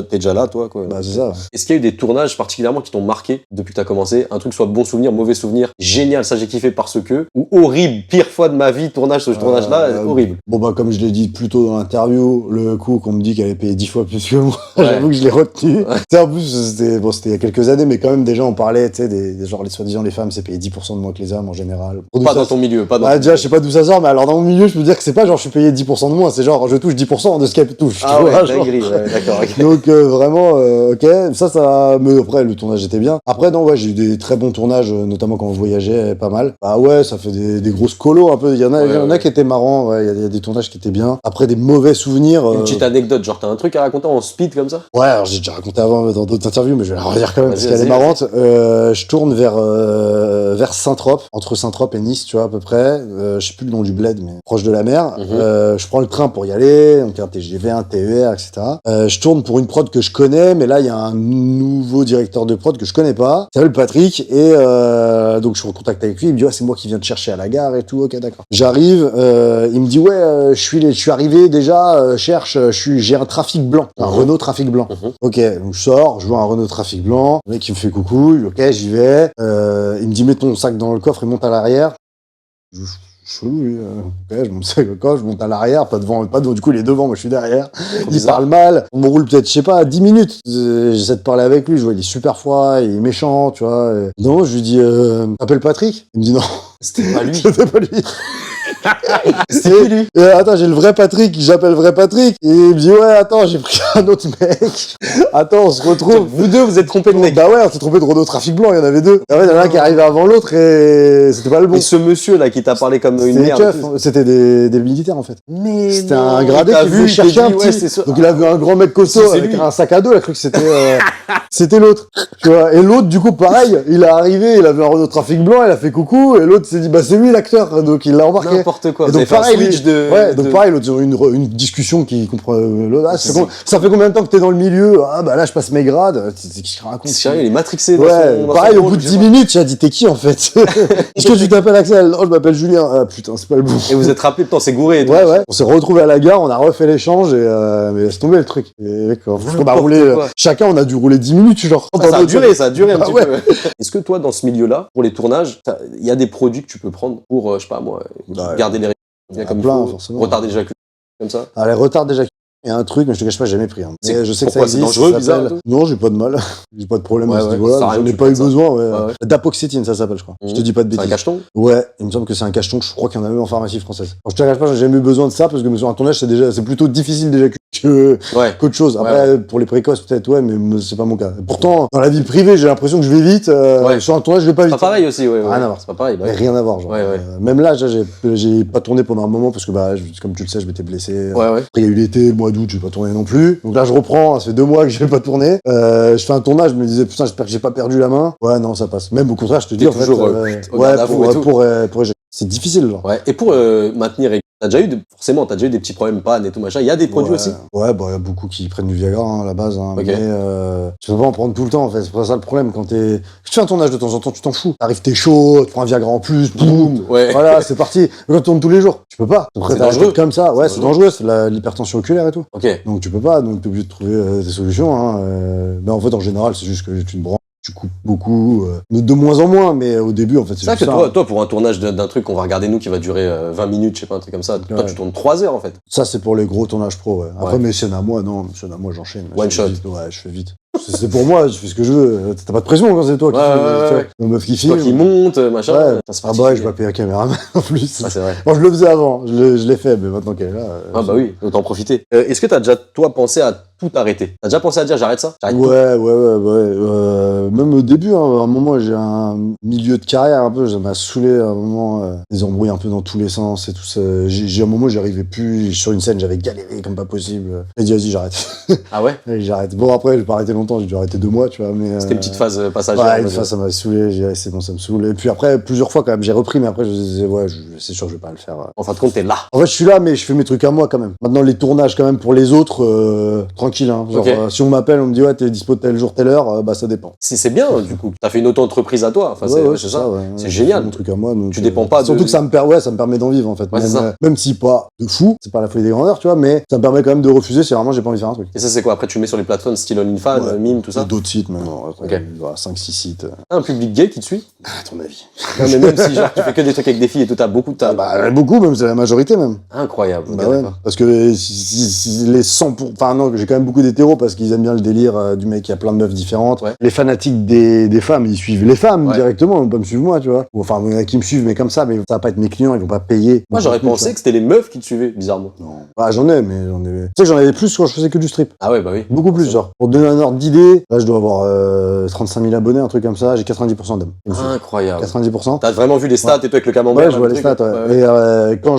t'es déjà là, toi, quoi. bah, c'est ça. Est-ce qu'il y a eu des tournages particulièrement qui t'ont marqué depuis que t'as commencé? Un truc soit bon souvenir, mauvais souvenir, génial, ça j'ai kiffé parce que, ou horrible, pire fois de ma vie, ce tournage-là, horrible. Bon, bah, comme je l'ai dit plus tôt dans l'interview, le coup qu'on me dit qu'elle est payée 10 fois plus que moi, Ouais. j'avoue que je l'ai retenu. Tu sais, en plus, c'était il y a quelques années, mais quand même, déjà, on parlait, tu sais, des genre, soi-disant, les femmes, c'est payé 10% de moins que les hommes en général. Pour d'où Pas ça- dans ton milieu, pas dans Bah, ton déjà, milieu. je sais pas d'où ça sort, mais alors, dans mon milieu, je peux dire que c'est pas genre, je suis payé 10% de moins, c'est genre, je touche 10% de ce qu'elle touche. Ah tu ouais, vois, genre. dinguerie, ouais, d'accord, ok. Donc vraiment, ok, ça, mais après le tournage était bien. Après non, ouais, j'ai eu des très bons tournages, notamment quand on voyageait, pas mal. Bah ouais, ça fait des grosses colos un peu. Il y en a, Ouais, il y en a ouais. qui étaient marrants. Ouais, il y a des tournages qui étaient bien. Après des mauvais souvenirs. Une petite anecdote, genre t'as un truc à raconter en speed comme ça? Ouais, alors j'ai déjà raconté avant dans d'autres interviews, mais je vais la redire quand même parce Vas-y, qu'elle est vas-y, marrante. Je tourne vers Saint-Trope, entre Saint-Trope et Nice, tu vois à peu près. Je sais plus le nom du bled, mais proche de la mer. Mhm. Je prends le train pour y aller, donc un TGV. j'ai fait un TER, etc. Je tourne pour une prod que je connais, mais là, il y a un nouveau directeur de prod que je connais pas, qui s'appelle Patrick, et donc je suis en contact avec lui, il me dit, ouais, c'est moi qui viens te chercher à la gare et tout, ok, d'accord. J'arrive, il me dit, ouais, je suis arrivé déjà, j'ai un trafic blanc, un Renault trafic blanc. Ok, donc je sors, je vois un Renault trafic blanc, le mec il me fait coucou, ok, j'y vais, il me dit, mets ton sac dans le coffre et monte à l'arrière. Chelou, lui. Ok, je monte ça quand je monte à l'arrière, pas devant, du coup il est devant, moi je suis derrière. Il parle mal, on me roule peut-être, je sais pas, 10 minutes. J'essaie de parler avec lui, je vois, il est super froid, il est méchant, tu vois. Non, je lui dis, t'appelles Patrick? Il me dit non. C'était pas lui. C'était pas lui. C'était lui. Attends, j'ai le vrai Patrick, j'appelle vrai Patrick. Et il me dit, ouais, attends, j'ai pris un autre mec. Attends, on se retrouve. Vous deux, vous êtes trompés de mec. Bah ouais, on s'est trompé de Renault Trafic Blanc, il y en avait deux. En fait, il y en a un qui arrivait avant l'autre et c'était pas le bon. Et ce monsieur là qui t'a parlé comme une merde. C'était des militaires en fait. Mais c'était un gradé qui voulait chercher un petit. Ouais, donc il a vu un grand mec costaud avec un sac à dos, il a cru que c'était l'autre. Tu vois. Et l'autre, du coup, pareil, il est arrivé, il a vu un Renault Trafic Blanc, il a fait coucou, et l'autre s'est dit, bah c'est lui l'acteur, donc il l'a embarqué. N'importe quoi. Et donc pareil, donc pareil, l'autre, une discussion qui comprend l'autre. Ah, ça fait combien de temps que t'es dans le milieu? Ah bah là, je passe mes grades. Qu'est-ce qu'il raconte? Il est matrixé. Ouais, pareil, au bout de 10 minutes, j'ai dit, t'es qui en fait? Est-ce que tu t'appelles Axel? Non, je m'appelle Julien. Ah putain, c'est pas le bon. Et vous êtes rappelé, putain, c'est gouré. Ouais. On s'est retrouvés à la gare, on a refait l'échange et mais laisse tomber le truc. Et d'accord. On a roulé, chacun, on a dû rouler 10 minutes, genre. Ça a duré un petit peu. Est-ce que toi, dans ce milieu-là, pour les tournages, il y a des produits que tu peux prendre pour, je sais pas moi, garder les bien comme plein, il faut, forcément. retard d'éjaculation, comme ça? Ah, les retards d'éjaculation. Il y a un truc, mais je te cache pas, j'ai jamais pris. Mais je sais que ça existe. C'est dangereux, bizarre. Non, j'ai pas de mal. J'ai pas de problème à ce niveau-là. J'en ai pas eu besoin, Dapoxétine, ça s'appelle, je crois. Je te dis pas de bêtises. C'est un cacheton? Ouais, il me semble que c'est un cacheton. Je crois qu'il y en a même en pharmacie française. Alors, je te cache pas, j'ai jamais eu besoin de ça parce que sur un tournage, c'est plutôt difficile d'éjaculer qu'autre chose. Après, pour les précoces, peut-être, mais c'est pas mon cas. Pourtant, dans la vie privée, j'ai l'impression que je vais vite. Sur un tournage, je vais pas vite. C'est pas pareil aussi, Rien à voir. C'est pas pareil. Rien à voir, genre. Même là, j'ai pas tourné pendant un moment parce que, comme tu le sais, je m'étais blessé. Après, il y a eu l'été, le mois d'août, j'ai pas tourné non plus. Donc là, je reprends, ça fait 2 mois que je vais pas tourner. Je fais un tournage, je me disais, putain, j'espère que j'ai pas perdu la main. Ouais, non, ça passe. Même au contraire, je te dis, en fait, c'est difficile, genre. Ouais, et pour maintenir, t'as déjà eu des petits problèmes, panne et tout machin. Il y a des produits aussi? Ouais, il y a beaucoup qui prennent du Viagra, à la base, mais tu peux pas en prendre tout le temps, en fait. C'est pas ça le problème. Quand tu fais un tournage de temps en temps, tu t'en fous. T'arrives, t'es chaud, tu prends un Viagra en plus, boum. Voilà, c'est parti. Mais quand tu tournes tous les jours, tu peux pas. C'est dangereux. Comme ça, ouais, c'est dangereux, c'est l'hypertension oculaire et tout. Ok. Donc tu peux pas, donc t'es obligé de trouver des solutions, Mais en fait, en général, c'est juste que tu te branches. Tu coupes beaucoup, de moins en moins, mais au début, en fait, c'est ça que toi, pour un tournage d'un truc qu'on va regarder nous qui va durer 20 minutes, je sais pas, un truc comme ça, toi, tu tournes 3 heures, en fait. Ça, c'est pour les gros tournages pro, ouais. Après, mes scènes à moi, j'enchaîne. One shot. Ouais, je fais vite. C'est pour moi, je fais ce que je veux. T'as pas de pression quand c'est toi qui filme. Une meuf qui filme. Toi qui monte, machin. Ouais. Ah bah ouais, je vais pas payer un caméraman en plus. Ah, c'est vrai. Bon, je le faisais avant, je l'ai fait, mais maintenant qu'elle est là. Ah bah oui, autant profiter. Est-ce que t'as déjà, toi, pensé à tout arrêter? T'as déjà pensé à dire j'arrête ça? Ouais. Même au début, à un moment, j'ai un milieu de carrière un peu, ça m'a saoulé à un moment, des embrouilles un peu dans tous les sens et tout ça. J'ai un moment, j'y arrivais plus. Sur une scène, j'avais galéré comme pas possible. J'ai dit, vas-y, j'arrête. Ah ouais? J'arrête. Bon, après, j'ai pas arrêté longtemps, j'ai dû arrêter 2 mois, tu vois. C'était une petite phase passagère. Ouais, une phase, ça m'a saoulé. J'ai dit, c'est bon, ça me saoule. Et puis après, plusieurs fois, quand même, j'ai repris, mais après, je me disais, ouais, c'est sûr, je vais pas le faire. En fin de compte, t'es là. En fait, je suis là, mais je fais mes trucs à moi quand même. Maintenant, les tournages, quand même, pour les autres, tranquille, hein. Genre, si on m'appelle, on me dit, ouais, t'es dispo tel jour, telle heure, bah, ça dépend. Si c'est bien, du coup. T'as fait une auto-entreprise à toi. Enfin, c'est ça. C'est génial. Mon truc à moi. Donc, tu dépends pas surtout que ça me permet d'en vivre, en fait. Même si pas de fou, c'est pas la folie des grandeurs, tu vois, mais ça me permet quand même de refuser si vraiment j'ai pas envie de faire un truc. Et ça, c'est quoi? Après, tu mets sur les plateformes style OnlyFans, Mime, tout ça? D'autres sites, maintenant. 5-6 sites. Un public gay qui te suit? À ton avis. Non, mais même si, genre, tu fais que des trucs avec des filles et tout, t'as beaucoup beaucoup, même, c'est la majorité, même. Incroyable. Bah ouais. Parce que si les 100%, enfin non, j'ai quand même beaucoup d'hétéros parce qu'ils aiment bien le délire du mec qui a plein de meufs différentes. Ouais. Les fanatiques des femmes, ils suivent les femmes directement, ils vont pas me suivre moi, tu vois. Enfin, il y en a qui me suivent, mais comme ça, mais ça va pas être mes clients, ils vont pas payer. Moi, j'aurais pensé que c'était les meufs qui te suivaient, bizarrement. Non. Ah, j'en ai. Tu sais que j'en avais plus quand je faisais que du strip. Ah ouais, bah oui. Beaucoup plus, genre. Pour donner un ordre d'idée, là, je dois avoir 35 000 abonnés, un truc comme ça, j'ai 90% d'hommes. Incroyable. 90%. T'as vraiment vu les stats et toi avec le camembert? Ouais, je vois les stats, ouais. Et quand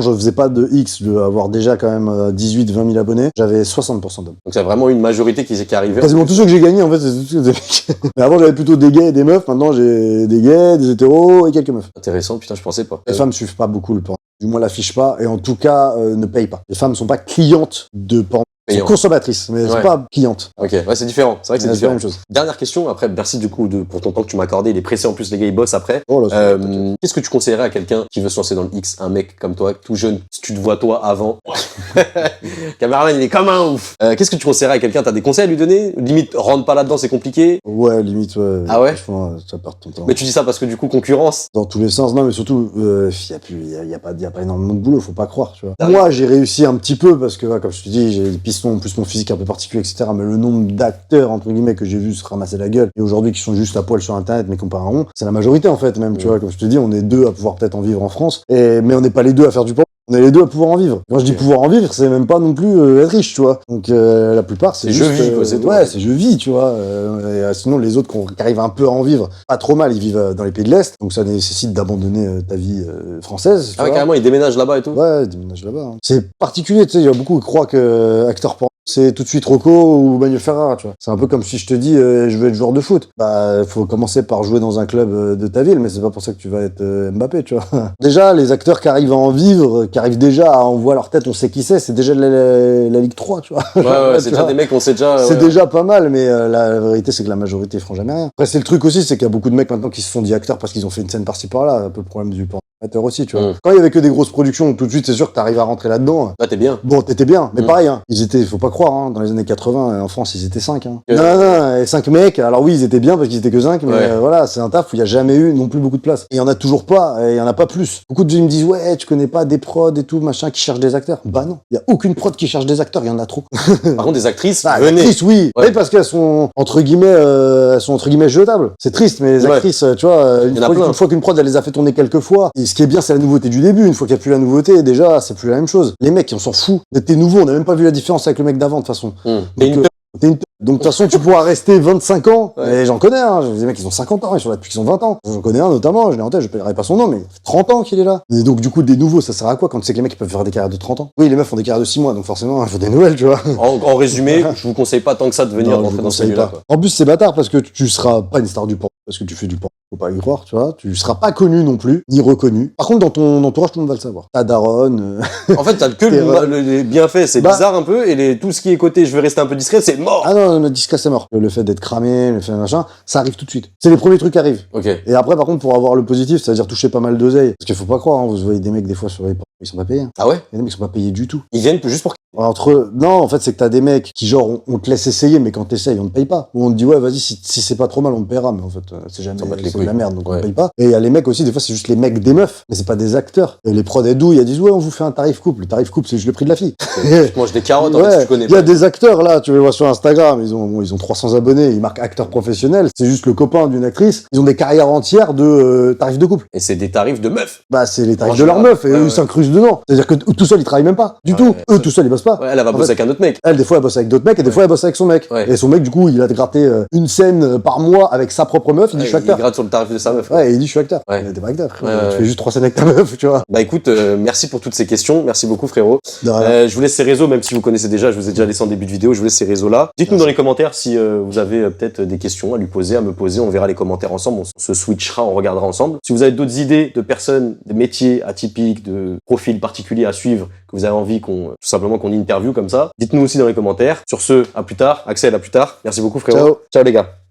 je faisais pas de X, de avoir déjà quand même 18, 20 000 abonnés, j'avais 60% d'hommes. Donc c'est vraiment une majorité qui arrivait. Quasiment tous ceux que j'ai gagnés, en fait, c'est tous des mecs. Mais avant, j'avais plutôt des gays et des meufs. Maintenant, j'ai des gays, des hétéros et quelques meufs. Intéressant, putain, je pensais pas. Les femmes suivent pas beaucoup le porn. du moins l'affiche pas, et en tout cas ne paye pas. Les femmes ne sont pas clientes de porno. Elles sont consommatrices, mais elles sont pas clientes. Ok, ouais, c'est différent. C'est vrai que c'est différent. La même chose. Dernière question, après, merci du coup pour ton temps que tu m'as accordé. Il est pressé en plus, les gars, ils bossent après. Oh là, Qu'est-ce que tu conseillerais à quelqu'un qui veut se lancer dans le X, un mec comme toi, tout jeune, si tu te vois toi avant? Cameraman, il est comme un ouf. Qu'est-ce que tu conseillerais à quelqu'un? T'as des conseils à lui donner? Limite, rentre pas là-dedans, c'est compliqué. Ouais, limite, ouais. Ah ouais? Franchement, ça perd ton temps. Mais tu dis ça parce que du coup, concurrence. Dans tous les sens, non, mais surtout, y a pas énormément de boulot, faut pas croire, tu vois. Ah, moi, j'ai réussi un petit peu parce que, comme je te dis, j'ai des pistons, plus mon physique un peu particulier, etc. Mais le nombre d'acteurs, entre guillemets, que j'ai vu se ramasser la gueule, et aujourd'hui qui sont juste à poil sur Internet, mais qui ont pas un rond, c'est la majorité, en fait, même, tu vois. Comme je te dis, on est deux à pouvoir peut-être en vivre en France, mais on n'est pas les deux à faire du porno. On est les deux à pouvoir en vivre. Quand je dis pouvoir en vivre, c'est même pas non plus être riche, tu vois. Donc la plupart, c'est juste... je vis, quoi, c'est tout. Ouais, c'est je vis, tu vois. Sinon, les autres qui arrivent un peu à en vivre, pas trop mal, ils vivent dans les pays de l'Est. Donc ça nécessite d'abandonner ta vie française. Ah ouais, carrément, ils déménagent là-bas et tout. Ouais, ils déménagent là-bas. Hein. C'est particulier, tu sais, il y a beaucoup qui croient que acteur porno, c'est tout de suite Rocco ou Manuel Ferrara, tu vois. C'est un peu comme si je te dis, je veux être joueur de foot. Bah, faut commencer par jouer dans un club de ta ville, mais c'est pas pour ça que tu vas être Mbappé, tu vois. Déjà, les acteurs qui arrivent à en vivre, qui arrivent déjà, on voit leur tête, on sait qui c'est déjà la Ligue 3, tu vois. Ouais, c'est déjà des mecs, on sait déjà. C'est déjà pas mal, mais la vérité, c'est que la majorité feront jamais rien. Après, c'est le truc aussi, c'est qu'il y a beaucoup de mecs maintenant qui se sont dit acteurs parce qu'ils ont fait une scène par-ci par-là. Un peu le problème du porno aussi, tu vois. Quand il y avait que des grosses productions, tout de suite, c'est sûr que t'arrives à rentrer là-dedans. Là, t'es bien. Bon, t'étais bien, mais pareil, hein. Ils étaient, faut pas croire, hein, dans les années 80, en France, ils étaient 5, hein. Non, 5 mecs, alors oui, ils étaient bien parce qu'ils étaient que 5, mais voilà, c'est un taf où il y a jamais eu non plus beaucoup de place. Et il y en a toujours pas, et il y en a pas plus. Beaucoup de gens me disent, ouais, tu connais pas des prods et tout, machin, qui cherchent des acteurs. Bah non, il y a aucune prod qui cherche des acteurs, il y en a trop. Par contre, des actrices, venez. Actrices, oui. Oui, parce qu'elles sont, entre guillemets, jetables. C'est triste, mais les actrices, tu vois, une fois qu'une prod, elle les a fait tourner quelques fois, et ce qui est bien, c'est la nouveauté du début. Une fois qu'il n'y a plus la nouveauté, déjà, c'est plus la même chose. Les mecs, on s'en fout. T'es nouveau, on n'a même pas vu la différence avec le mec d'avant, de toute façon. Donc, de toute façon, tu pourras rester 25 ans. Et j'en connais, hein. Des mecs, ils ont 50 ans, ils sont là depuis qu'ils ont 20 ans. J'en connais un, notamment, je l'ai en tête, je ne paierai pas son nom, mais 30 ans qu'il est là. Et donc, du coup, des nouveaux, ça sert à quoi quand tu sais que les mecs, ils peuvent faire des carrières de 30 ans? Oui, les meufs font des carrières de 6 mois, donc forcément, il faut des nouvelles, tu vois. En résumé, je vous conseille pas tant que ça de venir rentrer dans ce milieu-là. En plus, c'est bâtard parce que tu seras pas une star du porno, parce que tu fais du porno. Faut pas y croire, tu vois. Tu seras pas connu non plus, ni reconnu. Par contre, dans ton entourage, tout le monde va le savoir. Ta daronne. En fait, t'as que les bienfaits, c'est bizarre un peu, et tout ce qui est côté, je vais rester un peu discret, c'est mort. Ah non, le discret, c'est mort. Le fait d'être cramé, le fait machin, ça arrive tout de suite. C'est les premiers trucs qui arrivent. Ok. Et après, par contre, pour avoir le positif, c'est-à-dire toucher pas mal d'oseille. Parce qu'il faut pas croire, hein, vous voyez des mecs des fois sur les pornos, ils sont pas payés. Hein. Ah ouais? Il y a des mecs qui sont pas payés du tout. Ils viennent juste pour... Non, en fait, c'est que t'as des mecs qui, genre, on te laisse essayer, mais quand t'essayes, on te paye pas. Ou on te dit, ouais, vas-y, si c'est pas trop mal, on te paiera. Mais en fait, c'est jamais de la merde, donc on te paye pas. Et il y a les mecs aussi, des fois, c'est juste les mecs des meufs, mais c'est pas des acteurs. Et les prods elles douillent, ils disent, ouais, on vous fait un tarif couple. Le tarif couple, c'est juste le prix de la fille. Tu manges des carottes, en fait, si tu connais. Il y a des acteurs, là, tu les vois sur Instagram, ils ont 300 abonnés, ils marquent acteur professionnel. C'est juste le copain d'une actrice. Ils ont des carrières entières de tarifs de couple. Et c'est des tarifs de meufs. Bah, c'est les tarifs de leur meuf, et eux, ils s'incrustent dedans. C'est-à-dire que tout seul, ils travaillent même pas. Du tout. Eux, tout seul, ils bossent pas. Ouais, elle va bosser avec un autre mec. Elle, des fois, elle bosse avec d'autres mecs, et des fois, elle bosse avec son mec. Et son mec, du coup, il a gratté une scène par mois avec sa propre meuf, il dit, je suis acteur. Il gratte sur le tarif de sa meuf. Ouais, et il dit, je suis acteur. T'es pas acteur, frérot. Tu fais juste 3 scènes avec ta meuf, tu vois. Bah écoute, merci pour toutes ces questions. Merci beaucoup, frérot. Je vous laisse ces réseaux, même si vous connaissez déjà, je vous ai déjà laissé en début de vidéo, je vous laisse ces réseaux-là. Dites-nous dans les commentaires si vous avez peut-être des questions à lui poser, à me poser. On verra les commentaires ensemble, on se switchera, on regardera ensemble. Si vous avez d'autres idées de personnes, de métiers atypiques, de profils particuliers à suivre, que vous avez envie tout simplement qu'on interview comme ça, dites-nous aussi dans les commentaires. Sur ce, à plus tard. Axel, à plus tard. Merci beaucoup, frérot. Ciao. Ciao les gars.